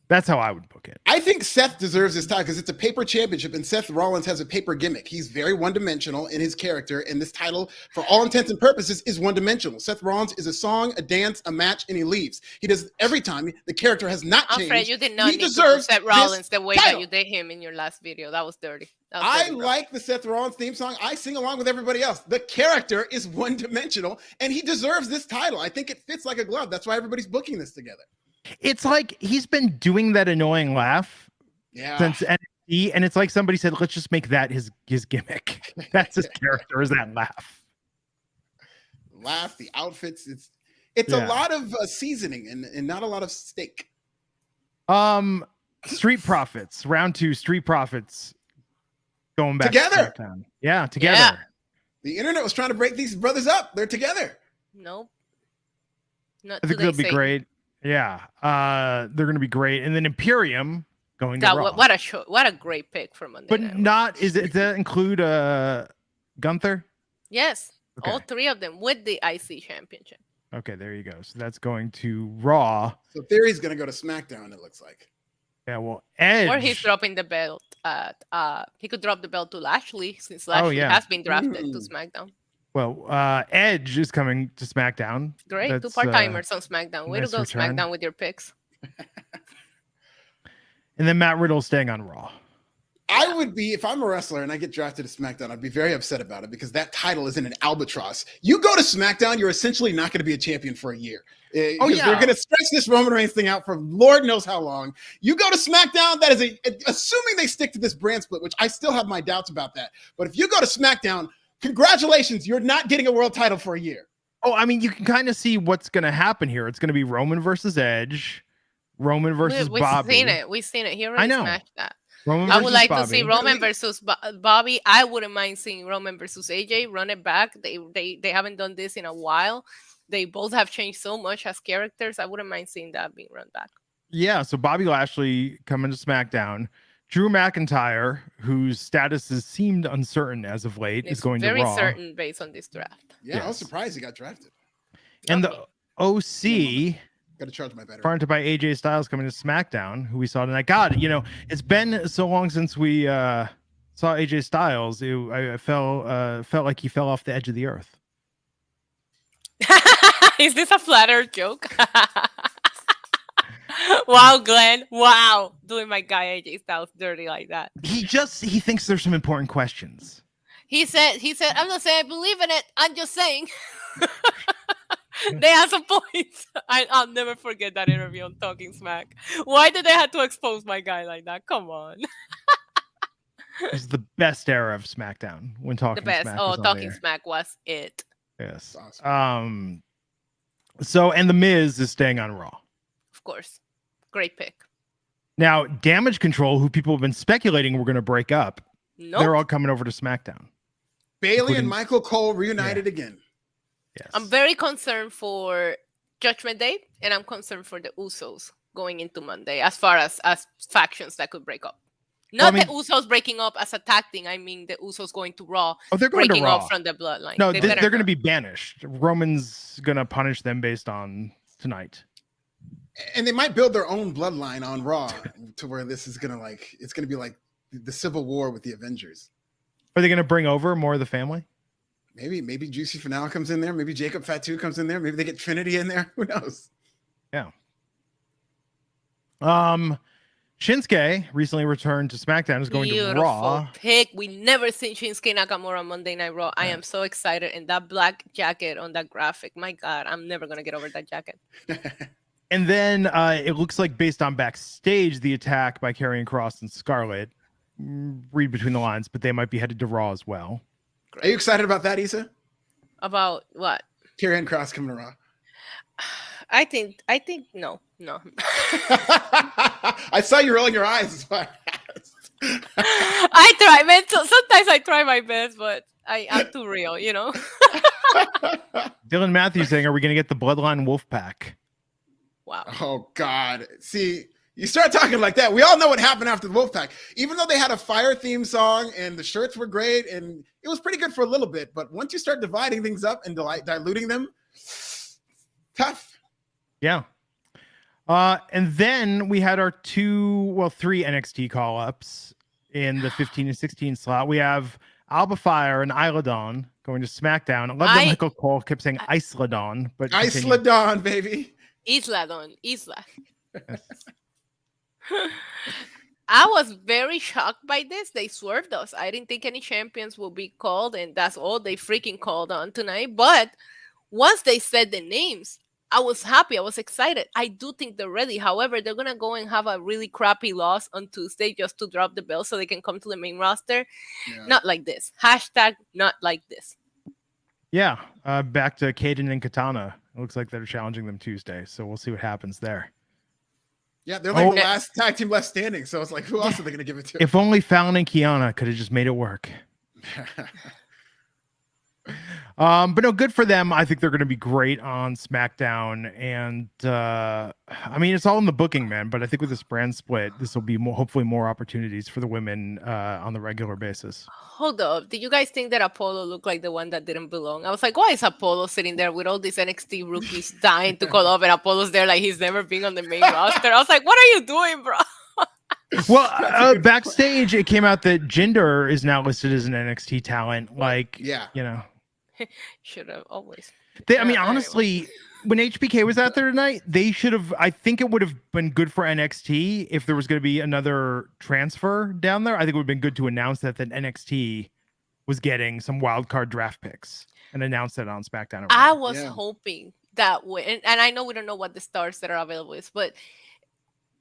That's how I would book it. I think Seth deserves this title because it's a paper championship, and Seth Rollins has a paper gimmick. He's very one-dimensional in his character, and this title, for all intents and purposes, is one-dimensional. Seth Rollins is a song, a dance, a match, and he leaves. He does every time. The character has not changed. Alfred, you did not need to do Seth Rollins the way that you did him in your last video. That was dirty. I like the Seth Rollins theme song. I sing along with everybody else. The character is one-dimensional, and he deserves this title. I think it fits like a glove. That's why everybody's booking this together. It's like he's been doing that annoying laugh since NXT, and it's like somebody said, let's just make that his gimmick. That's his character, is that laugh. Laugh, the outfits. It's a lot of seasoning and not a lot of steak. Street Profits, round 2, Street Profits going back together. Yeah, together. Yeah. The internet was trying to break these brothers up. They're together. Nope. I think they'll be great. Yeah, they're going to be great. And then Imperium going to Raw. What a show! What a great pick for Monday. But does that include Gunther? Yes, okay. All 3 of them with the IC championship. Okay, there you go. So that's going to Raw. So Theory's going to go to SmackDown, it looks like. Yeah, well, Edge. Or he's dropping the belt he could drop the belt to Lashley, since Lashley has been drafted to SmackDown. Well, Edge is coming to SmackDown. Great, 2 part-timers on SmackDown. Way to go, return. SmackDown, with your picks. And then Matt Riddle staying on Raw. I would be, if I'm a wrestler and I get drafted to SmackDown, I'd be very upset about it because that title is in an albatross. You go to SmackDown, you're essentially not going to be a champion for a year. They're going to stretch this Roman Reigns thing out for Lord knows how long. You go to SmackDown, that is assuming they stick to this brand split, which I still have my doubts about that. But if you go to SmackDown, congratulations, you're not getting a world title for a year. Oh, I mean, you can kind of see what's going to happen here. It's going to be Roman versus Edge. Roman versus Bobby. We've seen it. He already smashed that. Roman I would like Bobby. to see Roman versus Bobby. I wouldn't mind seeing Roman versus AJ. Run it back. They haven't done this in a while. They both have changed so much as characters. I wouldn't mind seeing that being run back. Yeah, so Bobby Lashley coming to SmackDown. Drew McIntyre, whose status has seemed uncertain as of late, is going to Raw. Very certain based on this draft. Yeah, I was surprised he got drafted. And the OC, got to charge my battery. fronted by AJ Styles, coming to SmackDown, who we saw tonight. God, it's been so long since we saw AJ Styles. I felt like he fell off the edge of the earth. Is this a flat earth joke? Wow, Glenn. Wow. Doing my guy AJ Styles dirty like that. He thinks there's some important questions. He said, I'm not saying I believe in it. I'm just saying. They have some points. I'll never forget that interview on Talking Smack. Why did they have to expose my guy like that? Come on. It was the best era of SmackDown when Talking Smack. The best. Talking Smack was it. Yes. Awesome. So, and The Miz is staying on Raw. Of course. Great pick. Now, Damage Control, who people have been speculating were going to break up, they're all coming over to SmackDown. Bayley and Michael Cole reunited again. Yes. I'm very concerned for Judgment Day, and I'm concerned for the Usos going into Monday, as far as factions that could break up. Not the Usos breaking up as a tag thing. I mean the Usos going to Raw. Oh, they're going breaking to Raw. Up from the bloodline. No, they're going to be banished. Roman's going to punish them based on tonight. And they might build their own bloodline on Raw to where this is going to it's going to be like the Civil War with the Avengers. Are they going to bring over more of the family? Maybe Juicy Finale comes in there. Maybe Jacob Fatu comes in there. Maybe they get Trinity in there. Who knows? Yeah. Shinsuke recently returned to SmackDown. Is going to Raw. Pick. We never seen Shinsuke Nakamura on Monday Night Raw. Yeah. I am so excited. And that black jacket on that graphic. My God, I'm never going to get over that jacket. And then it looks like, based on backstage, the attack by Karrion Kross and Scarlett, read between the lines, but they might be headed to Raw as well. Are you excited about that, Issa? About what? Karrion Kross coming to Raw. I think no. I saw you rolling your eyes. I try, man. Sometimes I try my best, but I'm too real, Dylan Matthews saying, "Are we going to get the Bloodline Wolfpack?" Wow. Oh God. See, you start talking like that. We all know what happened after the Wolfpack. Even though they had a fire theme song and the shirts were great and it was pretty good for a little bit, but once you start dividing things up and diluting them, tough. Yeah. And then we had our 3 NXT call-ups in the 15 and 16 slot. We have Alba Fire and Isla Dawn going to SmackDown. I love that Michael Cole kept saying Isla Dawn, but Isla Dawn, baby. Isla Dawn. Isla. I was very shocked by this. They swerved us. I didn't think any champions would be called, and that's all they freaking called on tonight. But once they said the names, I was happy. I was excited. I do think they're ready. However, they're going to go and have a really crappy loss on Tuesday just to drop the belt so they can come to the main roster. Yeah. Not like this. Hashtag not like this. Yeah. Back to Kaden and Katana. It looks like they're challenging them Tuesday, so we'll see what happens there. Yeah, they're like the last tag team left standing, so it's like, who else are they going to give it to? If only Fallon and Kiana could have just made it work. But no, good for them. I think they're going to be great on SmackDown, and I mean, it's all in the booking, man. But I think with this brand split, this will be hopefully more opportunities for the women on the regular basis. Hold up, did you guys think that Apollo looked like the one that didn't belong? I was like, why is Apollo sitting there with all these NXT rookies dying to call up, and Apollo's there like he's never been on the main roster? I was like, what are you doing, bro? Well, backstage, it came out that Jinder is now listed as an NXT talent. Like, yeah, should have always. I mean, honestly, when HBK was out there tonight, they should have. I think it would have been good for NXT if there was going to be another transfer down there. I think it would have been good to announce that NXT was getting some wild card draft picks and announce that on SmackDown. I was hoping that way, and I know we don't know what the stars that are available is, but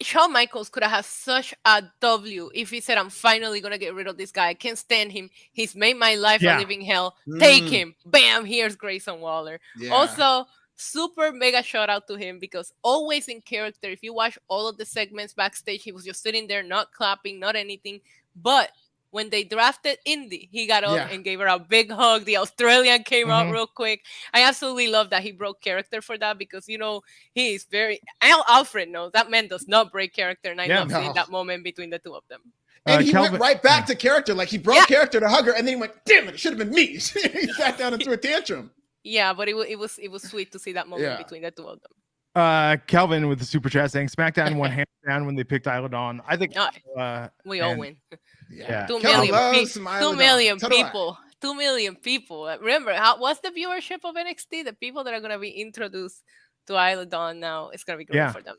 Shawn Michaels could have had such a W if he said, I'm finally going to get rid of this guy. I can't stand him. He's made my life a living hell. Take him. Bam. Here's Grayson Waller. Yeah. Also, super mega shout out to him, because always in character. If you watch all of the segments backstage, he was just sitting there, not clapping, not anything. But when they drafted Indy, he got up and gave her a big hug. The Australian came out real quick. I absolutely love that he broke character for that, because, you know, he is very... Alfred knows that man does not break character, and I love seeing that moment between the two of them. And he went right back to character. Like, he broke character to hug her, and then he went, damn it should have been me. He sat down and threw a tantrum. Yeah, but it was sweet to see that moment between the two of them. Calvin with the super chat saying SmackDown won hands down when they picked Isla Dawn. I think we all win. Yeah. 2 million people. 2 million people. Remember, what's the viewership of NXT? The people that are going to be introduced to Isla Dawn now, it's going to be great for them.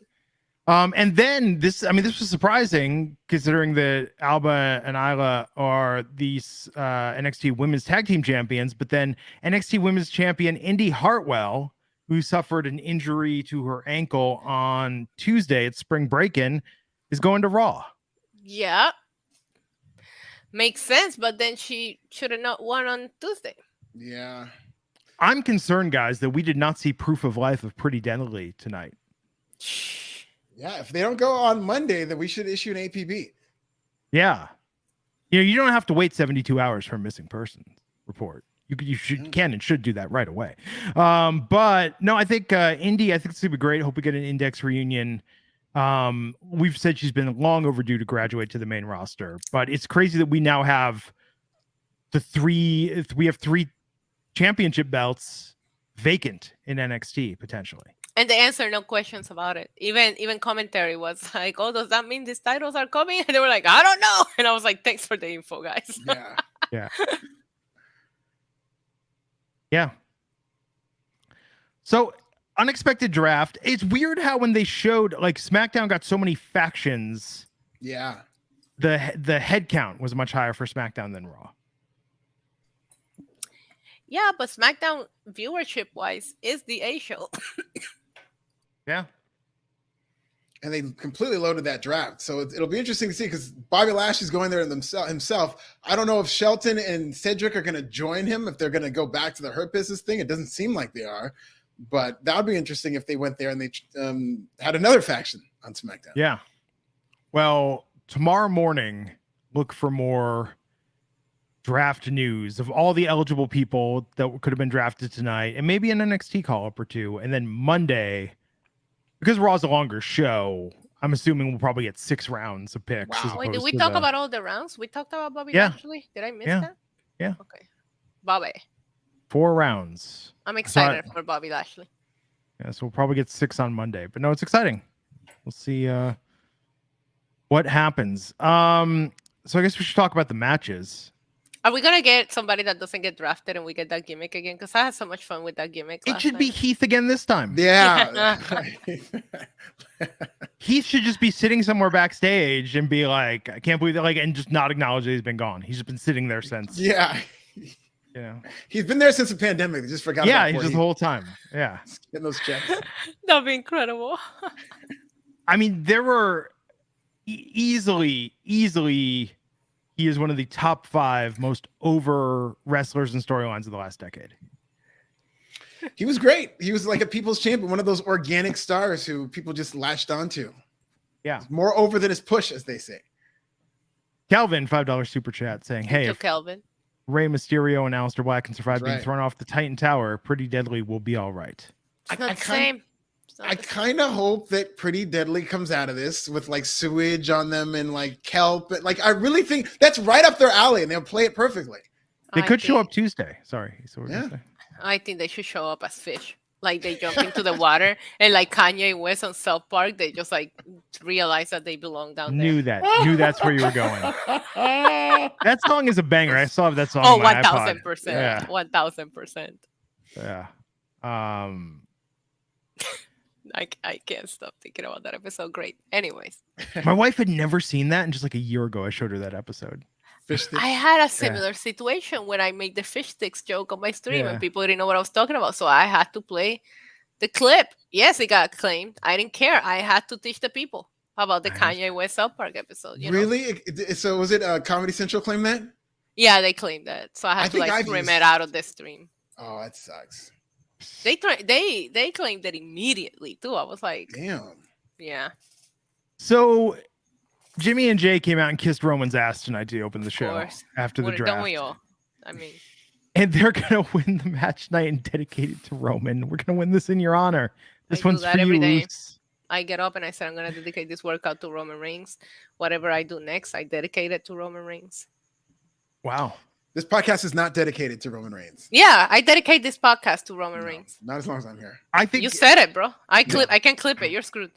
And then this was surprising, considering that Alba and Isla are these NXT Women's Tag Team Champions, but then NXT Women's Champion Indy Hartwell, who suffered an injury to her ankle on Tuesday at Spring Break-In, is going to Raw. Yeah. Makes sense, but then she should have not won on Tuesday. Yeah. I'm concerned, guys, that we did not see proof of life of Pretty Deadly tonight. Yeah, if they don't go on Monday, then we should issue an APB. Yeah. You know, you don't have to wait 72 hours for a missing person report. You can and should do that right away. But no, I think Indy, I think it's going to be great. Hope we get an Index reunion. We've said she's been long overdue to graduate to the main roster, but it's crazy that we now have three championship belts vacant in NXT potentially. And the answer, no questions about it. Even commentary was like, "Oh, does that mean these titles are coming?" And they were like, "I don't know." And I was like, "Thanks for the info, guys." Yeah. So, unexpected draft. It's weird how when they showed, like, SmackDown got so many factions. Yeah. The head count was much higher for SmackDown than Raw. Yeah, but SmackDown viewership wise is the A show. Yeah. And they completely loaded that draft. So it'll be interesting to see, because Bobby Lashley's going there himself. I don't know if Shelton and Cedric are going to join him, if they're going to go back to the Hurt Business thing. It doesn't seem like they are. But that would be interesting if they went there and they had another faction on SmackDown. Yeah. Well, tomorrow morning, look for more draft news of all the eligible people that could have been drafted tonight, and maybe an NXT call-up or two. And then Monday, because Raw's a longer show, I'm assuming we'll probably get 6 rounds of picks. Wow. Wait, did we talk about all the rounds? We talked about Bobby Lashley? Did I miss that? Yeah. Okay. Bobby. 4 rounds. I'm excited for Bobby Lashley. Yeah, so we'll probably get 6 on Monday. But no, it's exciting. We'll see what happens. So I guess we should talk about the matches. Are we going to get somebody that doesn't get drafted and we get that gimmick again? Because I had so much fun with that gimmick. It should be Heath again this time. Yeah. Heath should just be sitting somewhere backstage and be like, I can't believe that, like, and just not acknowledge that he's been gone. He's just been sitting there since. Yeah. Yeah. He's been there since the pandemic. They just forgot about he's just the whole time. Yeah. Getting those checks. That'd be incredible. I mean, there were easily, he is one of the top 5 most over wrestlers and storylines of the last decade. He was great. He was like a people's champion, one of those organic stars who people just latched onto. Yeah. More over than his push, as they say. Calvin, $5 super chat saying, hey, if Calvin. Rey Mysterio and Aleister Black can survive being thrown off the Titan Tower, Pretty Deadly will be all right. It's not the same. I kind of hope that Pretty Deadly comes out of this with like sewage on them and like kelp. Like, I really think that's right up their alley and they'll play it perfectly. They could show up Tuesday. Sorry. I think they should show up as fish. Like they jump into the water and like Kanye West on South Park, they just like realize that they belong down there. Knew that's where you were going. That song is a banger. I saw that song. Oh, 1,000%. Yeah. 1,000%. Yeah. I can't stop thinking about that episode. Great. Anyways. My wife had never seen that, and just like a year ago, I showed her that episode. I had a similar situation when I made the fish sticks joke on my stream and people didn't know what I was talking about. So I had to play the clip. Yes, it got claimed. I didn't care. I had to teach the people about the Kanye West South Park episode. Really? So was it Comedy Central claimed that? Yeah, they claimed that. So I had to like trim it out of the stream. Oh, that sucks. They claimed that immediately too. I was like, damn. Yeah. So Jimmy and Jay came out and kissed Roman's ass tonight to open the show after the draft. Don't we all? I mean, and they're gonna win the match tonight and dedicate it to Roman. We're gonna win this in your honor. This one's for you. Day. I get up and I said I'm gonna dedicate this workout to Roman Reigns. Whatever I do next, I dedicate it to Roman Reigns. Wow. This podcast is not dedicated to Roman Reigns. Yeah, I dedicate this podcast to Roman Reigns. Not as long as I'm here. I think you said it, bro. I can clip it. You're screwed.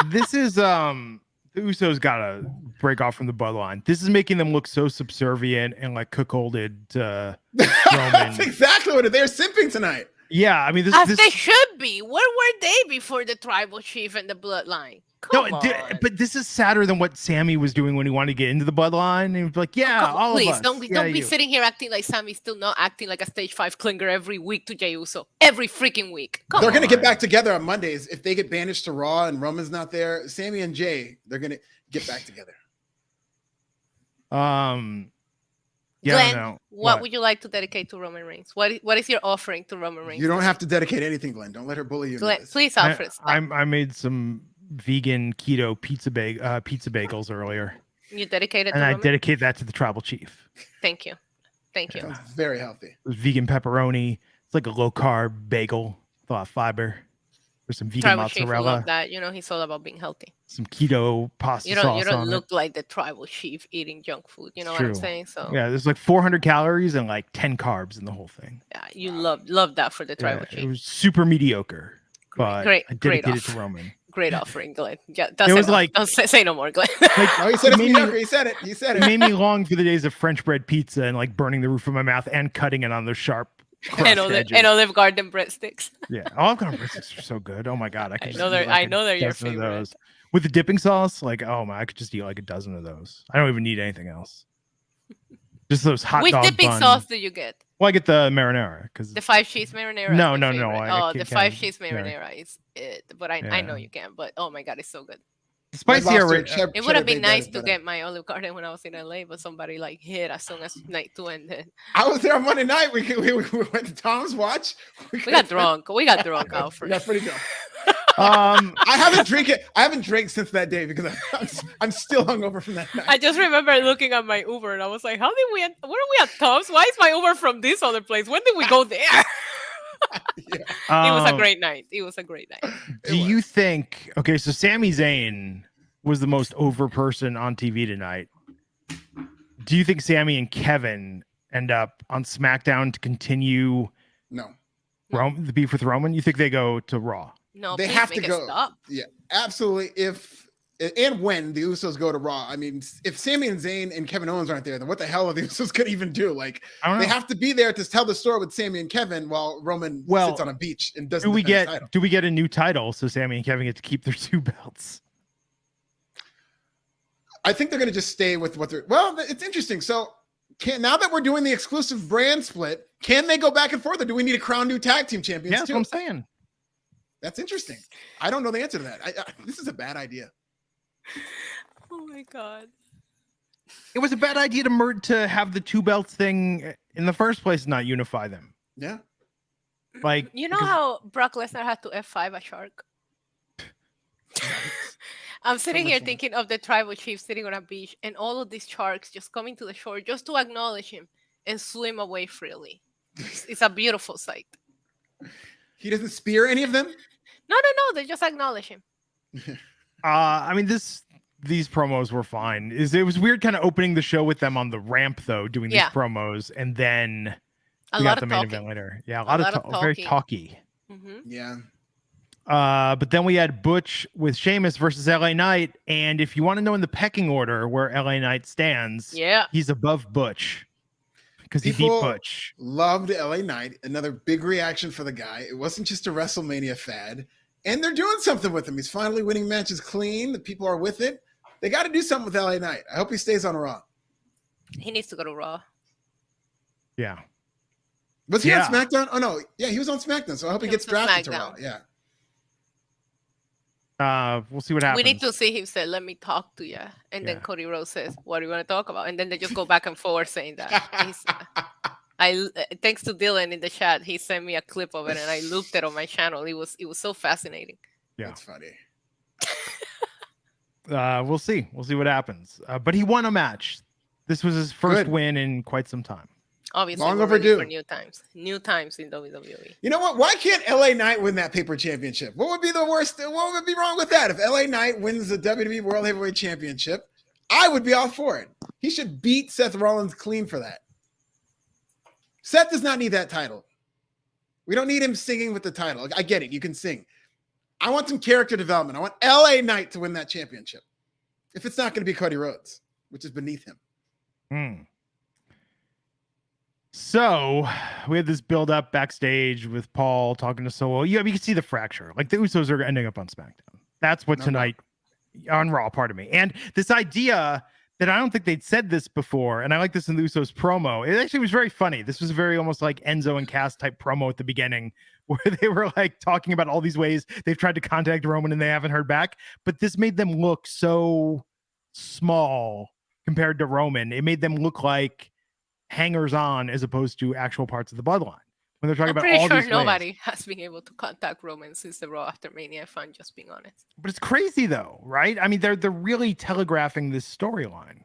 This is the Usos gotta break off from the bloodline. This is making them look so subservient and like cuckolded to Roman. That's exactly what they're simping tonight. Yeah, I mean, they should be. Where were they before the tribal chief and the bloodline? Come on. But this is sadder than what Sammy was doing when he wanted to get into the bloodline. He was like, all of us. Don't be sitting here acting like Sammy's still not acting like a stage 5 clinger every week to Jey Uso. Every freaking week. They're going to get back together on Mondays. If they get banished to Raw and Roman's not there, Sammy and Jay, they're going to get back together. Yeah, Glenn, what would you like to dedicate to Roman Reigns? What is your offering to Roman Reigns? You don't have to dedicate anything, Glenn. Don't let her bully you. Glenn, please, Alfred. I made some vegan keto pizza bagels earlier. You dedicated and to I Roman? dedicate that to the tribal chief. Thank you. Sounds very healthy. It was vegan pepperoni. It's like a low carb bagel, a lot of fiber. There's some vegan tribal mozzarella. Chief love that. He's all about being healthy. Some keto pasta sauce. You don't look like the tribal chief eating junk food. You know what I'm saying? So yeah, there's like 400 calories and like 10 carbs in the whole thing. Yeah, you love that for the tribal chief. It was super mediocre. But I dedicated it to Roman. Great offering, Glenn. Yeah, it was like don't say no more, Glenn. No, he said it's mediocre. He said it. It made me long for the days of French bread pizza and like burning the roof of my mouth and cutting it on the sharp. And Olive Garden breadsticks. Yeah, Olive Garden breadsticks are so good. Oh my god, I know they're your favorite. Those. With the dipping sauce, like I could just eat like a dozen of those. I don't even need anything else. Just those hot dog. Which dipping sauce do you get? Well, I get the marinara because the 5 cheese marinara. No. The 5 cheese marinara is it. But I know you can. But oh my god, it's so good. Spicy. It would have been nice to get my Olive Garden when I was in LA, but somebody like hit as soon as night 2 ended. I was there on Monday night. We went to Tom's watch. We got drunk. Alfred. That's pretty drunk. I haven't drank since that day because I'm still hungover from that night. I just remember looking at my Uber and I was like, where are we at Tom's? Why is my Uber from this other place? When did we go there? It was a great night. Do you think so Sami Zayn was the most over person on TV tonight. Do you think Sami and Kevin end up on SmackDown to continue the beef with Roman? You think they go to Raw? No, they have to go. Yeah, absolutely. If and when the Usos go to Raw, I mean, if Sami and Zayn and Kevin Owens aren't there, then what the hell are the Usos going to even do? Like, they have to be there to tell the story with Sami and Kevin while Roman sits on a beach and doesn't. Do we get a new title so Sami and Kevin get to keep their 2 belts? I think they're going to just stay with what they're. Well, it's interesting. So, now that we're doing the exclusive brand split, can they go back and forth, or do we need to crown new tag team champions? Yeah, that's what I'm saying. That's interesting. I don't know the answer to that. This is a bad idea. Oh my god! It was a bad idea to have the 2 belts thing in the first place, and not unify them. Yeah. Like, you know how Brock Lesnar had to F5 a shark? I'm sitting here thinking of the tribal chief sitting on a beach and all of these sharks just coming to the shore just to acknowledge him and swim away freely. It's a beautiful sight. He doesn't spear any of them? No. They just acknowledge him. I mean, these promos were fine. It was weird kind of opening the show with them on the ramp, though, doing these promos, and then we got the main event later. Yeah, a lot of talking. Very talky. Mm-hmm. Yeah. But then we had Butch with Sheamus versus LA Knight, and if you want to know in the pecking order where LA Knight stands, he's above Butch because he beat Butch. Loved LA Knight. Another big reaction for the guy. It wasn't just a WrestleMania fad, and they're doing something with him. He's finally winning matches clean. The people are with it. They got to do something with LA Knight. I hope he stays on Raw. He needs to go to Raw. Yeah. Was he on SmackDown? Oh no, yeah, he was on SmackDown. So I hope he gets drafted to Raw. Yeah. We'll see what happens. We need to see him say, "Let me talk to you," and then Cody Rhodes says, "What do you want to talk about?" And then they just go back and forth saying that. Thanks to Dylan in the chat, he sent me a clip of it, and I looped it on my channel. It was so fascinating. Yeah, that's funny. We'll see what happens. But he won a match. This was his first win in quite some time. Obviously, long overdue. For new times in WWE. You know what? Why can't LA Knight win that paper championship? What would be the worst? What would be wrong with that? If LA Knight wins the WWE World Heavyweight Championship, I would be all for it. He should beat Seth Rollins clean for that. Seth does not need that title. We don't need him singing with the title. I get it. You can sing. I want some character development. I want LA Knight to win that championship. If it's not going to be Cody Rhodes, which is beneath him. So we had this build up backstage with Paul talking to Solo. You can see the fracture. Like the Usos are ending up on SmackDown. That's what tonight on Raw, pardon me. And this idea that I don't think they'd said this before, and I like this in the Usos promo. It actually was very funny. This was very almost like Enzo and Cass type promo at the beginning, where they were like talking about all these ways they've tried to contact Roman and they haven't heard back. But this made them look so small compared to Roman. It made them look like hangers on as opposed to actual parts of the bloodline. When they're talking about all these nobody ways. has been able to contact Roman since the Raw after Mania, if I'm just being honest. But it's crazy though, right? I mean, they're really telegraphing this storyline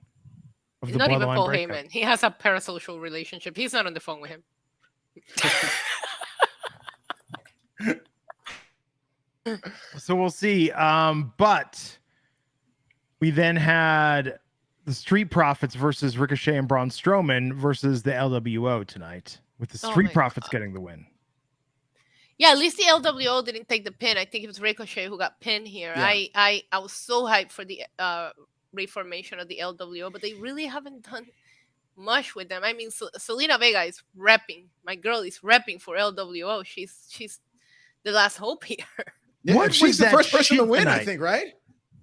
of the not even Paul breakup. Heyman. He has a parasocial relationship. He's not on the phone with him. So we'll see. But we then had the Street Profits versus Ricochet and Braun Strowman versus the LWO tonight, with the Street Profits getting the win. Yeah, at least the LWO didn't take the pin. I think it was Ricochet who got pinned here. Yeah. I was so hyped for the reformation of the LWO, but they really haven't done much with them. I mean, Selena Vega is repping. My girl is repping for LWO. She's the last hope here. Yeah, she's the first person to win, tonight? I think, right?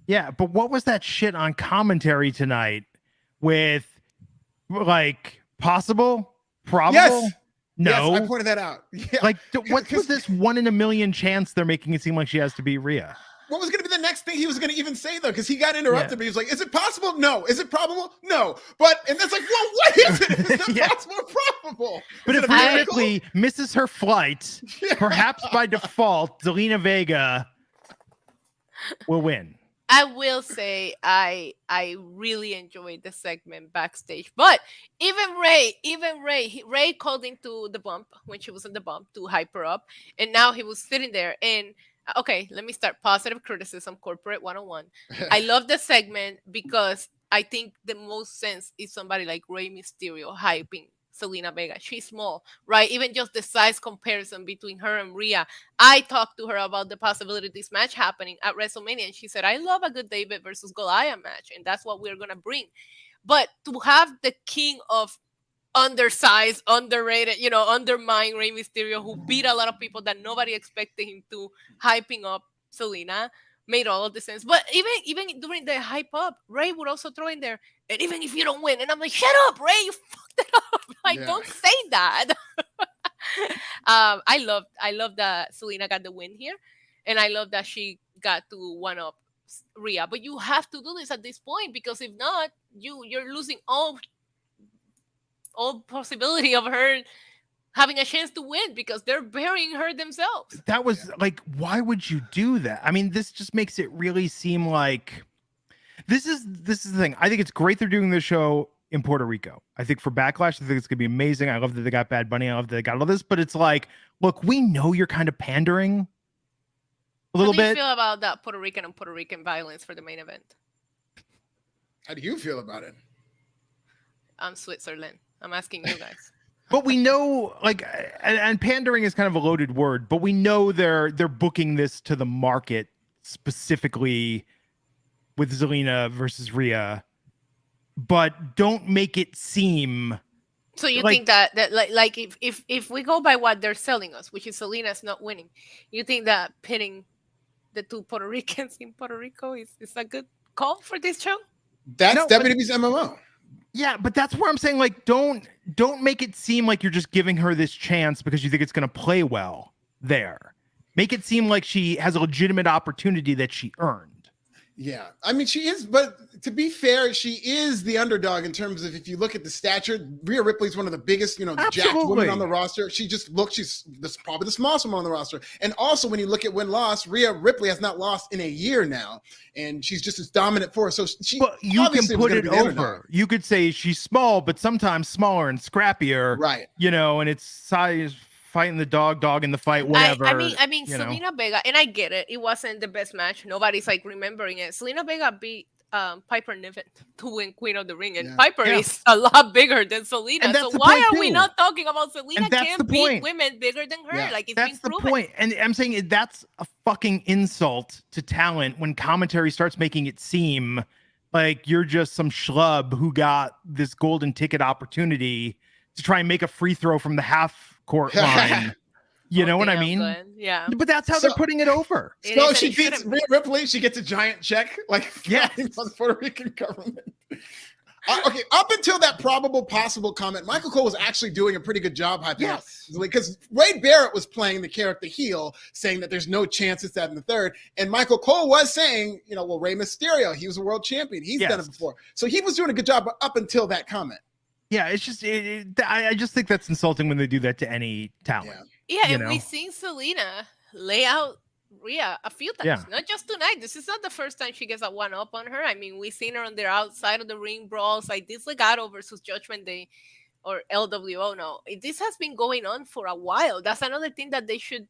Yeah, but what was that shit on commentary tonight with like possible, probable? Yes. No, yes, I pointed that out. Yeah. Like, what was this 1 in a million chance they're making it seem like she has to beat Rhea? What was going to be the next thing he was going to even say, though? Because he got interrupted, but he was like, is it possible? No. Is it probable? No. But, and that's like, well, what is it? If it's not possible or probable? But if Rhea Ripley misses her flight, perhaps by default, Zelina Vega will win. I will say I really enjoyed the segment backstage, but even Ray called into the bump when she was in the bump to hype her up, and now he was sitting there. And okay, let me start positive criticism, corporate 101. I love the segment because I think the most sense is somebody like Rey Mysterio hyping Zelina Vega. She's small, right? Even just the size comparison between her and Rhea. I talked to her about the possibility of this match happening at WrestleMania, and she said, I love a good David versus Goliath match, and that's what we're going to bring. But to have the king of undersized, underrated, undermined Rey Mysterio, who beat a lot of people that nobody expected him to, hyping up Zelina, made all of the sense. But even during the hype up, Ray would also throw in there, and even if you don't win, and I'm like, shut up, Ray, you fucked it up. Like, don't say that. I love that Zelina got the win here, and I love that she got to one up Rhea. But you have to do this at this point, because if not, you're losing all possibility of her having a chance to win, because they're burying her themselves. That was like, why would you do that? I mean, this just makes it really seem like this is the thing. I think it's great they're doing this show in Puerto Rico. I think for Backlash, I think it's gonna be amazing. I love that they got Bad Bunny. I love that they got all this, but it's like, look, we know you're kind of pandering a little bit. How do you feel about that Puerto Rican violence for the main event? How do you feel about it? I'm Switzerland. I'm asking you guys. But we know, like, and pandering is kind of a loaded word, but we know they're booking this to the market specifically with Zelina versus Rhea, but don't make it seem. So you think that like if we go by what they're selling us, which is Zelina's not winning, you think that pitting the two Puerto Ricans in Puerto Rico is a good call for this show? That's WWE's MMO. Yeah, but that's where I'm saying, like, don't make it seem like you're just giving her this chance because you think it's going to play well there. Make it seem like she has a legitimate opportunity that she earned. Yeah, I mean, she is, but to be fair, she is the underdog in terms of if you look at the stature. Rhea Ripley's one of the biggest, jacked women on the roster. She's probably the smallest woman on the roster. And also, when you look at win-loss, Rhea Ripley has not lost in a year now, and she's just as dominant for her. So you can put it over. You could say she's small, but sometimes smaller and scrappier, right? And it's size. Fighting the dog in the fight, whatever. I mean, Selena Vega, and I get it. It wasn't the best match. Nobody's like remembering it. Selena Vega beat Piper Niven to win Queen of the Ring, and Piper is a lot bigger than Selena. So why are we not talking about Selena? Can't beat women bigger than her. Yeah. Like that's the point. And I'm saying that's a fucking insult to talent when commentary starts making it seem like you're just some schlub who got this golden ticket opportunity to try and make a free throw from the half court line. You know what I mean? Good. Yeah. But that's how they're putting it over. So she beats Rhea Ripley. She gets a giant check, like from the Puerto Rican government. Okay, up until that possible comment, Michael Cole was actually doing a pretty good job hyping up, because Wade Barrett was playing the character heel, saying that there's no chance it's that in the third. And Michael Cole was saying, Rey Mysterio, he was a world champion. He's done it before. So he was doing a good job up until that comment. Yeah, it's just I just think that's insulting when they do that to any talent. Yeah, and we've seen Selena lay out Rhea a few times, not just tonight. This is not the first time she gets a one-up on her. I mean, we've seen her on their outside of the ring brawls, like this Legado versus Judgment Day or LWO. No, this has been going on for a while. That's another thing that they should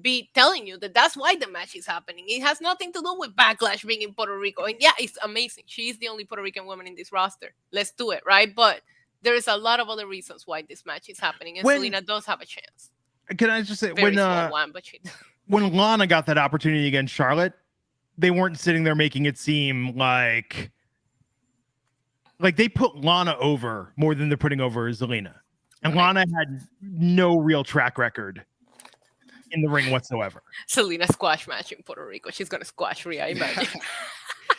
be telling you, that's why the match is happening. It has nothing to do with Backlash being in Puerto Rico. And it's amazing. She is the only Puerto Rican woman in this roster. Let's do it, right? But there is a lot of other reasons why this match is happening, and Selena does have a chance. Can I just say, when Lana got that opportunity against Charlotte, they weren't sitting there making it seem like they put Lana over more than they're putting over Zelina, and Lana had no real track record in the ring whatsoever. Selena squash match in Puerto Rico. She's gonna squash Rhea, imagine.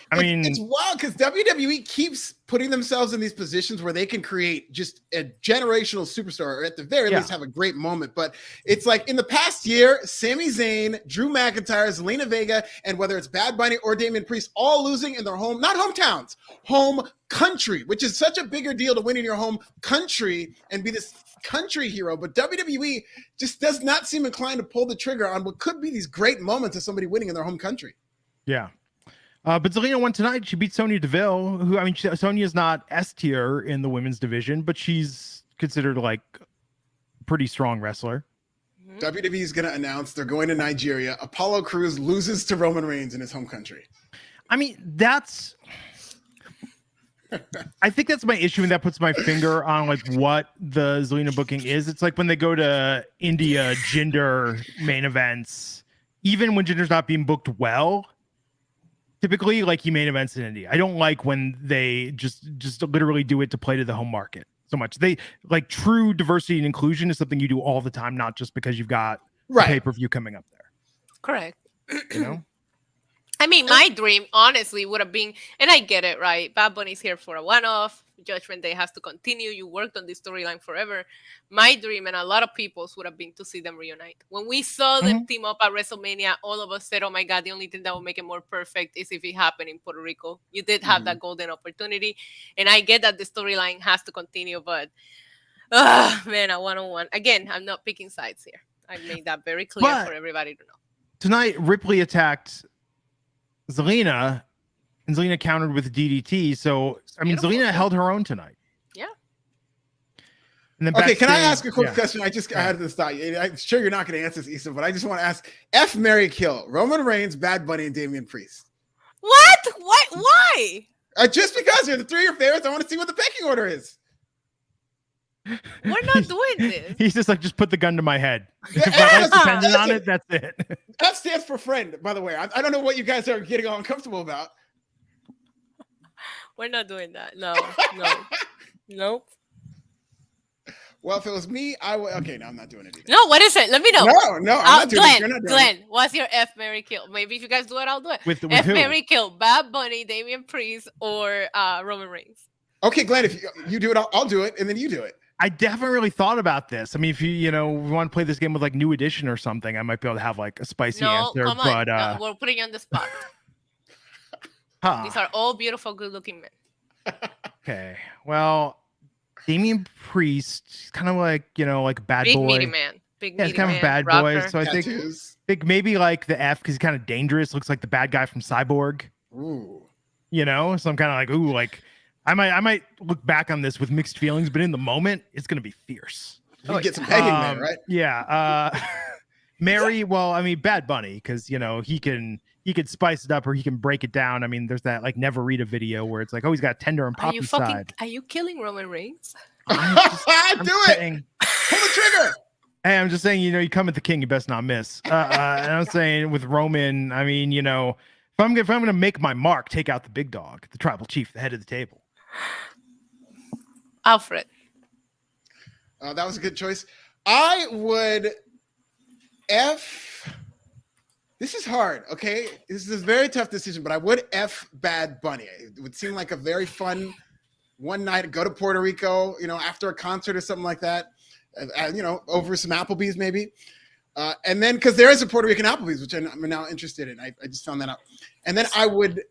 I mean, it's wild because WWE keeps putting themselves in these positions where they can create just a generational superstar, or at the very least have a great moment. But it's like in the past year, Sami Zayn, Drew McIntyre, Zelina Vega, and whether it's Bad Bunny or Damian Priest, all losing in their home, not hometowns, home country, which is such a bigger deal to win in your home country and be this country hero. But WWE just does not seem inclined to pull the trigger on what could be these great moments of somebody winning in their home country. Yeah. But Zelina won tonight. She beat Sonya Deville, who, I mean, Sonya's not S tier in the women's division, but she's considered like a pretty strong wrestler. WWE is going to announce they're going to Nigeria. Apollo Crews loses to Roman Reigns in his home country. I mean, I think that's my issue, and that puts my finger on like what the Zelina booking is. It's like when they go to India Jinder main events, even when Jinder's not being booked well. Typically, like he main events in India. I don't like when they just literally do it to play to the home market so much. They like true diversity and inclusion is something you do all the time, not just because you've got pay-per-view coming up there. Correct. I mean, my dream, honestly, would have been, and I get it, right? Bad Bunny's here for a one-off. Judgment Day has to continue. You worked on this storyline forever. My dream, and a lot of people's, would have been to see them reunite. When we saw them team up at WrestleMania, all of us said, oh my God, the only thing that would make it more perfect is if it happened in Puerto Rico. You did have that golden opportunity. And I get that the storyline has to continue, but man, a one-on-one. Again, I'm not picking sides here. I made that very clear for everybody to know. Tonight, Ripley attacked Zelina, and Zelina countered with DDT. So, I mean, Zelina held her own tonight. Yeah. And then can I ask a quick question? I had this thought. I'm sure you're not going to answer this, Issa, but I just want to ask: F, marry, kill Roman Reigns, Bad Bunny, and Damian Priest. What? Why? Just because they're the three of your favorites. I want to see what the pecking order is. We're not doing this. He's just like, just put the gun to my head. If my life's dependent on it, that's it. F stands for friend, by the way. I don't know what you guys are getting all uncomfortable about. We're not doing that. No. Nope. Well, if it was me, I would. Okay, no, I'm not doing it either. No, what is it? Let me know. No, I'm not doing it. You're not doing Glenn, what's your F, marry, kill? Maybe if you guys do it, I'll do it. With F, who? marry, kill, Bad Bunny, Damian Priest, or Roman Reigns. Okay, Glenn, if you do it, I'll do it, and then you do it. I haven't really thought about this. I mean, if you want to play this game with like New Edition or something, I might be able to have like a spicy answer. Come on. We're putting you on the spot. These are all beautiful, good-looking men. Okay. Well, Damian Priest, kind of like, like a bad Big boy. meaty man. Big Yeah, he's meaty kind man. of a bad rocker. boy. So I think maybe like the F because he's kind of dangerous. Looks like the bad guy from Cyborg. Ooh. So I'm kind of like, ooh, like I might look back on this with mixed feelings, but in the moment, it's gonna be fierce. You get some pegging there, right? Yeah. Mary, well, I mean, Bad Bunny, because he could spice it up or he can break it down. I mean, there's that like Never Read a video where it's like, oh, he's got tender and poppy side. Are you killing Roman Reigns? I'm Do it. Pull the trigger. Hey, I'm just saying, you come at the king, you best not miss. And I'm saying with Roman, I mean, if I'm gonna make my mark, take out the big dog, the tribal chief, the head of the table. Alfred. That was a good choice. I would This is hard, okay? This is a very tough decision, but I would F Bad Bunny. It would seem like a very fun one night, go to Puerto Rico, after a concert or something like that, over some Applebee's maybe. And then, because there is a Puerto Rican Applebee's, which I'm now interested in. I just found that out. And then I would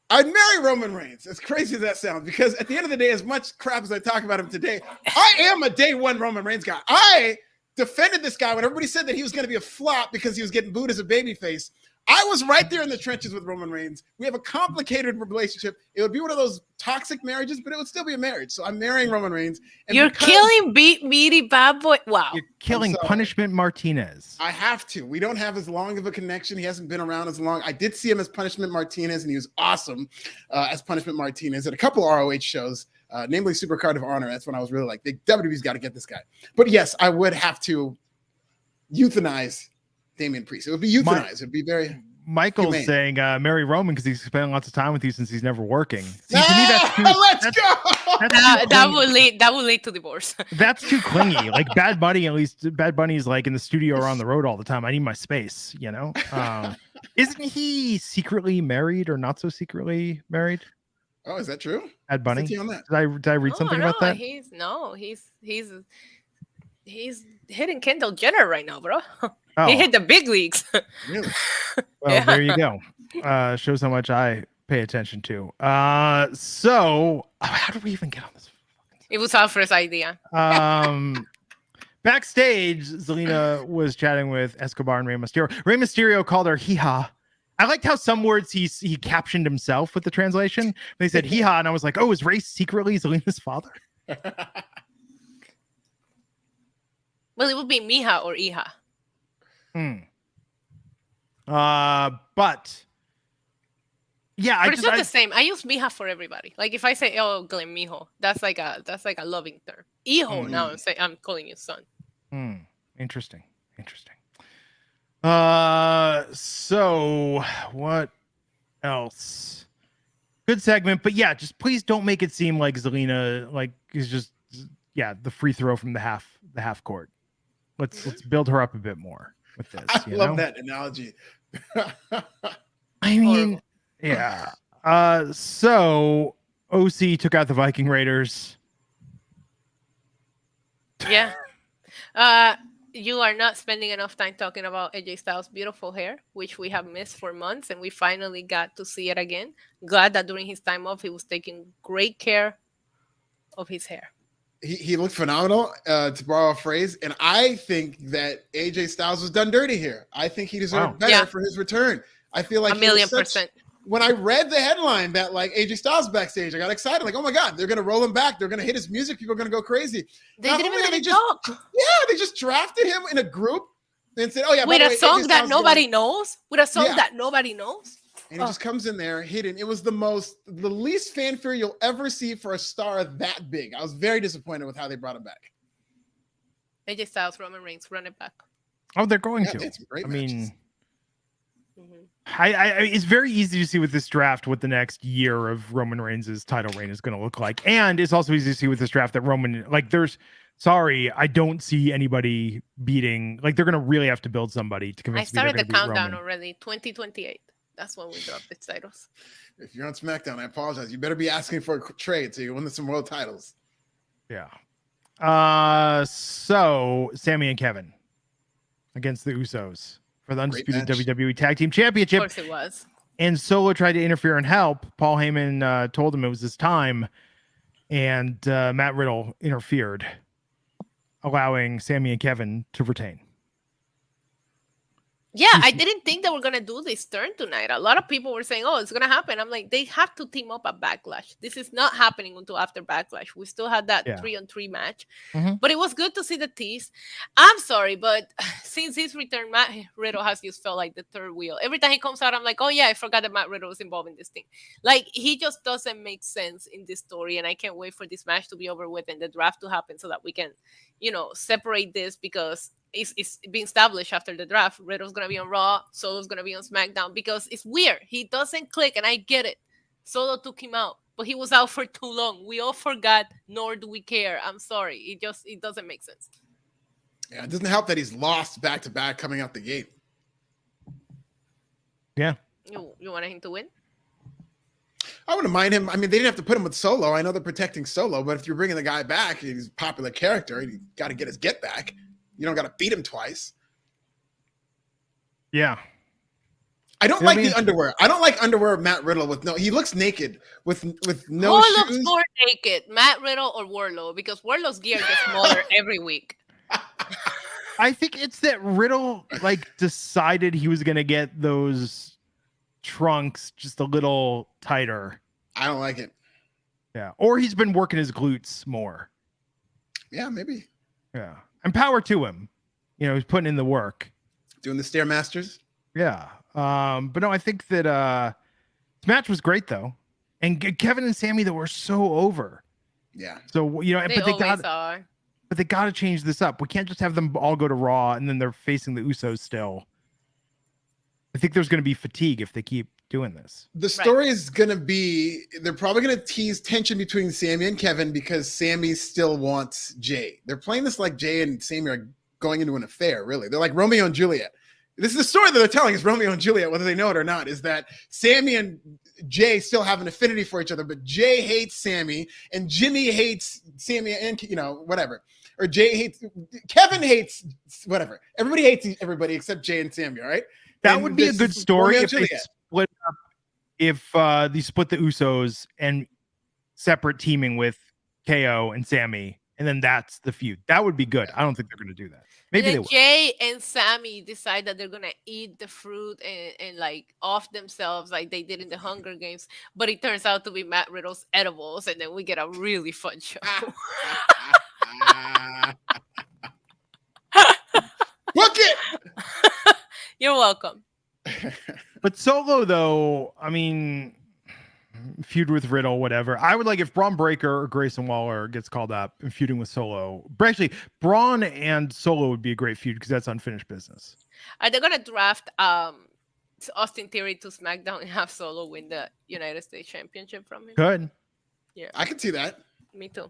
I'd marry Roman Reigns, as crazy as that sounds, because at the end of the day, as much crap as I talk about him today, I am a day one Roman Reigns guy. I defended this guy when everybody said that he was going to be a flop because he was getting booed as a babyface. I was right there in the trenches with Roman Reigns. We have a complicated relationship. It would be one of those toxic marriages, but it would still be a marriage. So I'm marrying Roman Reigns. And you're killing meaty bad boy. Wow. You're killing Punishment Martinez. I have to. We don't have as long of a connection. He hasn't been around as long. I did see him as Punishment Martinez, and he was awesome as Punishment Martinez at a couple ROH shows, namely Supercard of Honor. That's when I was really like, the WWE's got to get this guy. But yes, I would have to euthanize Damian Priest. It would be euthanized. It would be very Michael's humane. Saying marry Roman because he's spending lots of time with you since he's never working. See, to me, that's let's go. That would lead to divorce. That's too clingy. Like Bad Bunny, at least Bad Bunny's like in the studio or on the road all the time. I need my space, Isn't he secretly married or not so secretly married? Oh, is that true? Bad Bunny. On that? Did I read something about that? He's hitting Kendall Jenner right now, bro. Oh. He hit the big leagues. Really? Well, there you go. Shows how much I pay attention to. So how did we even get on this? It was Alfred's idea. Backstage, Zelina was chatting with Escobar and Rey Mysterio. Rey Mysterio called her hee-haw. I liked how some words he captioned himself with the translation. They said hee-haw, and I was like, oh, is Rey secretly Zelina's father? Well, it would be Mija or Ija. But yeah, it's not the same. I use Mija for everybody. Like if I say, "Oh, Glenn Mijo," that's like a loving term. Hijo, now I'm calling you son. Interesting. So what else? Good segment, but yeah, just please don't make it seem like Zelina is just the free throw from the half court. Let's build her up a bit more with this. I love that analogy. I mean, yeah. So OC took out the Viking Raiders. Yeah. You are not spending enough time talking about AJ Styles' beautiful hair, which we have missed for months, and we finally got to see it again. Glad that during his time off, he was taking great care of his hair. He looked phenomenal, to borrow a phrase, and I think that AJ Styles was done dirty here. I think he deserved better for his return. I feel like 1,000,000%. When I read the headline that like AJ Styles backstage, I got excited. Like, oh my God, they're gonna roll him back. They're gonna hit his music. People are gonna go crazy. They didn't even let him talk. Yeah, they just drafted him in a group and said, "Oh yeah." With a song that nobody knows. With a song that nobody knows. And he just comes in there hidden. It was the least fanfare you'll ever see for a star that big. I was very disappointed with how they brought him back. AJ Styles, Roman Reigns, run it back. Oh, they're going to. It's great matches. It's very easy to see with this draft what the next year of Roman Reigns' title reign is going to look like. And it's also easy to see with this draft that I don't see anybody beating, they're going to really have to build somebody to convince me. I started the countdown already, 2028. That's when we drop the titles. If you're on SmackDown, I apologize. You better be asking for a trade so you can win some world titles. Yeah. So Sammy and Kevin against the Usos for the undisputed WWE Tag Team Championship. Of course it was. and Solo tried to interfere and help. Paul Heyman told him it was his time, and Matt Riddle interfered, allowing Sami and Kevin to retain. Yeah, I didn't think they were going to do this turn tonight. A lot of people were saying, oh, it's going to happen. I'm like, they have to team up at Backlash. This is not happening until after Backlash. We still had that 3-on-3 match. But it was good to see the tease. I'm sorry, but since his return, Matt Riddle has just felt like the third wheel. Every time he comes out, I'm like, oh, yeah, I forgot that Matt Riddle was involved in this thing. Like, he just doesn't make sense in this story. And I can't wait for this match to be over with and the draft to happen so that we can, separate this, because it's being established after the draft. Riddle's going to be on Raw. Solo's going to be on SmackDown, because it's weird. He doesn't click, and I get it. Solo took him out, but he was out for too long. We all forgot, nor do we care. I'm sorry. It doesn't make sense. Yeah, it doesn't help that he's lost back-to-back coming out the gate. Yeah. You want him to win? I wouldn't mind him. I mean, they didn't have to put him with Solo. I know they're protecting Solo, but if you're bringing the guy back, he's a popular character, you got to get his get back. You don't got to beat him twice. Yeah. I don't like the underwear. I don't like underwear of Matt Riddle he looks naked with no shoes. Who looks more naked, Matt Riddle or Wardlow? Because Wardlow's gear gets smaller every week. I think it's that Riddle decided he was going to get those trunks just a little tighter. I don't like it. Yeah. Or he's been working his glutes more. Yeah, maybe. Yeah. And power to him. He's putting in the work. Doing the Stairmasters. Yeah. But no, I think that this match was great though. And Kevin and Sami, that were so over. Yeah. So, but they got to change this up. We can't just have them all go to Raw and then they're facing the Usos still. I think there's going to be fatigue if they keep doing this. The story is going to be, they're probably going to tease tension between Sami and Kevin because Sami still wants Jay. They're playing this like Jay and Sami are going into an affair, really. They're like Romeo and Juliet. This is the story that they're telling is Romeo and Juliet, whether they know it or not, is that Sami and Jay still have an affinity for each other, but Jay hates Sami and Jimmy hates Sami and, whatever. Or Kevin hates whatever. Everybody hates everybody except Jay and Sami, all right? That would be a good story if they split up, if they split the Usos and separate teaming with KO and Sami, and then that's the feud. That would be good. I don't think they're going to do that. Maybe they will. Jay and Sami decide that they're going to eat the fruit and off themselves like they did in the Hunger Games, but it turns out to be Matt Riddle's edibles, and then we get a really fun show. Book it! You're welcome. But Solo, though, I mean, feud with Riddle, whatever. I would like if Braun Breaker or Grayson Waller gets called up and feuding with Solo. But actually, Braun and Solo would be a great feud because that's unfinished business. Are they going to draft Austin Theory to SmackDown and have Solo win the United States Championship from him? Good. Yeah. I can see that. Me too.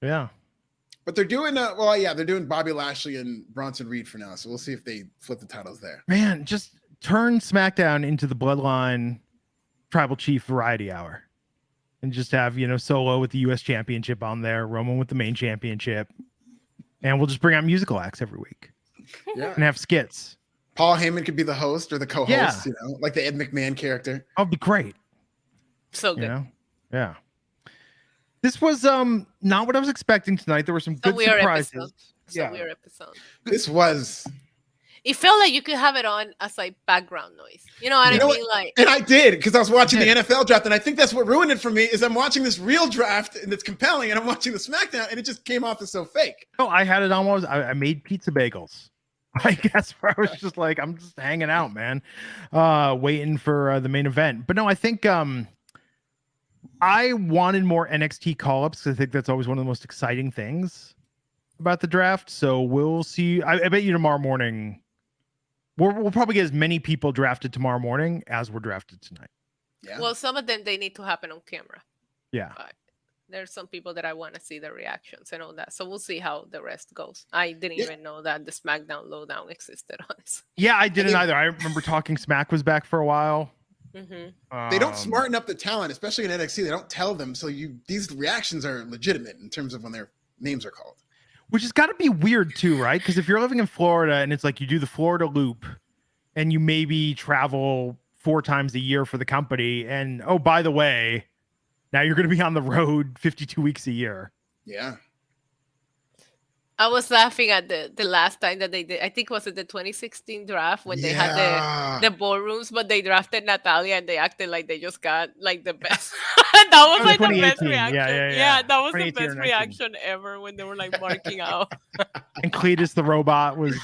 Yeah. But they're doing they're doing Bobby Lashley and Bronson Reed for now. So we'll see if they flip the titles there. Man, just turn SmackDown into the Bloodline Tribal Chief Variety Hour. And just have, Solo with the US Championship on there, Roman with the main championship. And we'll just bring out musical acts every week. Yeah. And have skits. Paul Heyman could be the host or the co-host, Yeah. Like the Ed McMahon character. That'd be great. So good. Yeah. This was not what I was expecting tonight. There were some good surprises. Weird episode. This was. It felt like you could have it on as background noise. You know what I mean? And I did because I was watching the NFL draft, and I think that's what ruined it for me. Is I'm watching this real draft and it's compelling, and I'm watching the SmackDown, and it just came off as so fake. No, I had it on. I made pizza bagels. I guess where I was just like, I'm just hanging out, man, waiting for the main event. But no, I think I wanted more NXT call-ups because I think that's always one of the most exciting things about the draft. So we'll see. I bet you tomorrow morning, we'll probably get as many people drafted tomorrow morning as were drafted tonight. Yeah. Well, some of them, they need to happen on camera. Yeah. There's some people that I want to see the reactions and all that. So we'll see how the rest goes. I didn't even know that the SmackDown Lowdown existed, honestly. Yeah, I didn't either. I remember Talking Smack was back for a while. Mm-hmm. They don't smarten up the talent, especially in NXT. They don't tell them. So these reactions are legitimate in terms of when their names are called. Which has got to be weird too, right? Because if you're living in Florida and it's like you do the Florida loop and you maybe travel 4 times a year for the company. And oh, by the way, now you're going to be on the road 52 weeks a year. Yeah. I was laughing at the last time that they did. I think it was at the 2016 draft when they had the ballrooms, but they drafted Natalia and they acted like they just got like the best. That was like the best reaction. Yeah, that was the best reaction ever when they were like marking out. And Cletus the robot was.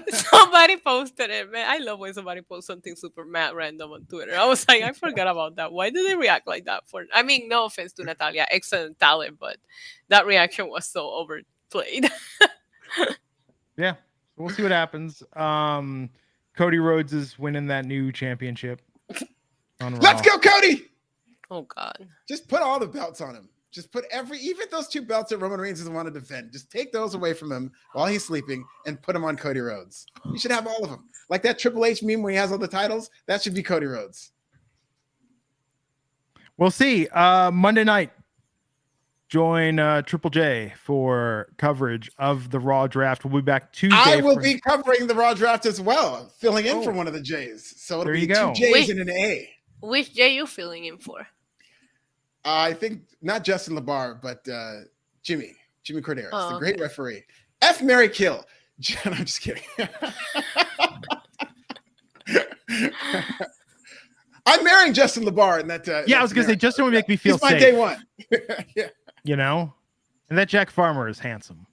Somebody posted it, man. I love when somebody posts something super mad random on Twitter. I was like, I forgot about that. Why did they react like that? I mean, no offense to Natalia, excellent talent, but that reaction was so overplayed. Yeah, we'll see what happens. Cody Rhodes is winning that new championship. Let's go, Cody! Oh God! Just put all the belts on him. Just put even those 2 belts that Roman Reigns doesn't want to defend. Just take those away from him while he's sleeping and put them on Cody Rhodes. You should have all of them. Like that Triple H meme where he has all the titles. That should be Cody Rhodes. We'll see. Monday night, join Triple J for coverage of the Raw draft. We'll be back Tuesday. I will be covering the Raw draft as well, filling in for one of the J's. So it'll be 2 J's and an A. Which J you filling in for? I think not Justin LeBar, but Jimmy Corderas, the great referee. F, Mary, kill. I'm just kidding. I'm marrying Justin LeBar, and that. Yeah, I was gonna say Justin would make me feel safe. He's my day one. Yeah, you know, and that Jack Farmer is handsome,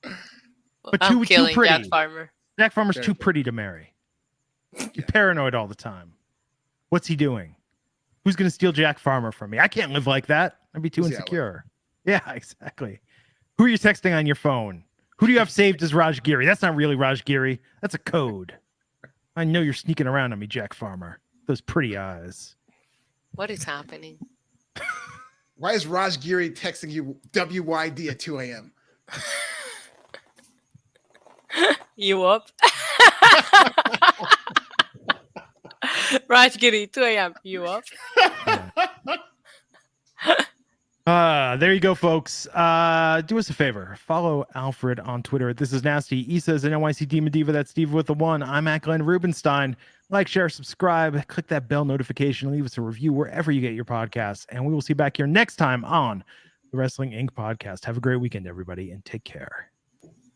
but I'm too pretty. Jack Farmer. Jack Farmer's too pretty to marry. You're paranoid all the time. What's he doing? Who's going to steal Jack Farmer from me? I can't live like that. I'd be too insecure. Yeah, exactly. Who are you texting on your phone? Who do you have saved as Raj Giri? That's not really Raj Giri. That's a code. I know you're sneaking around on me, Jack Farmer. Those pretty eyes. What is happening? Why is Raj Giri texting you WYD at 2 a.m.? You up? Raj Giri, 2 a.m. You up? There you go, folks. Do us a favor. Follow Alfred on Twitter. This is Nasty. Issa's an NYC Demon Diva. That's Steve with the 1. I'm at Glenn Rubenstein. Like, share, subscribe. Click that bell notification. Leave us a review wherever you get your podcasts. And we will see you back here next time on the Wrestling Inc. podcast. Have a great weekend, everybody, and take care.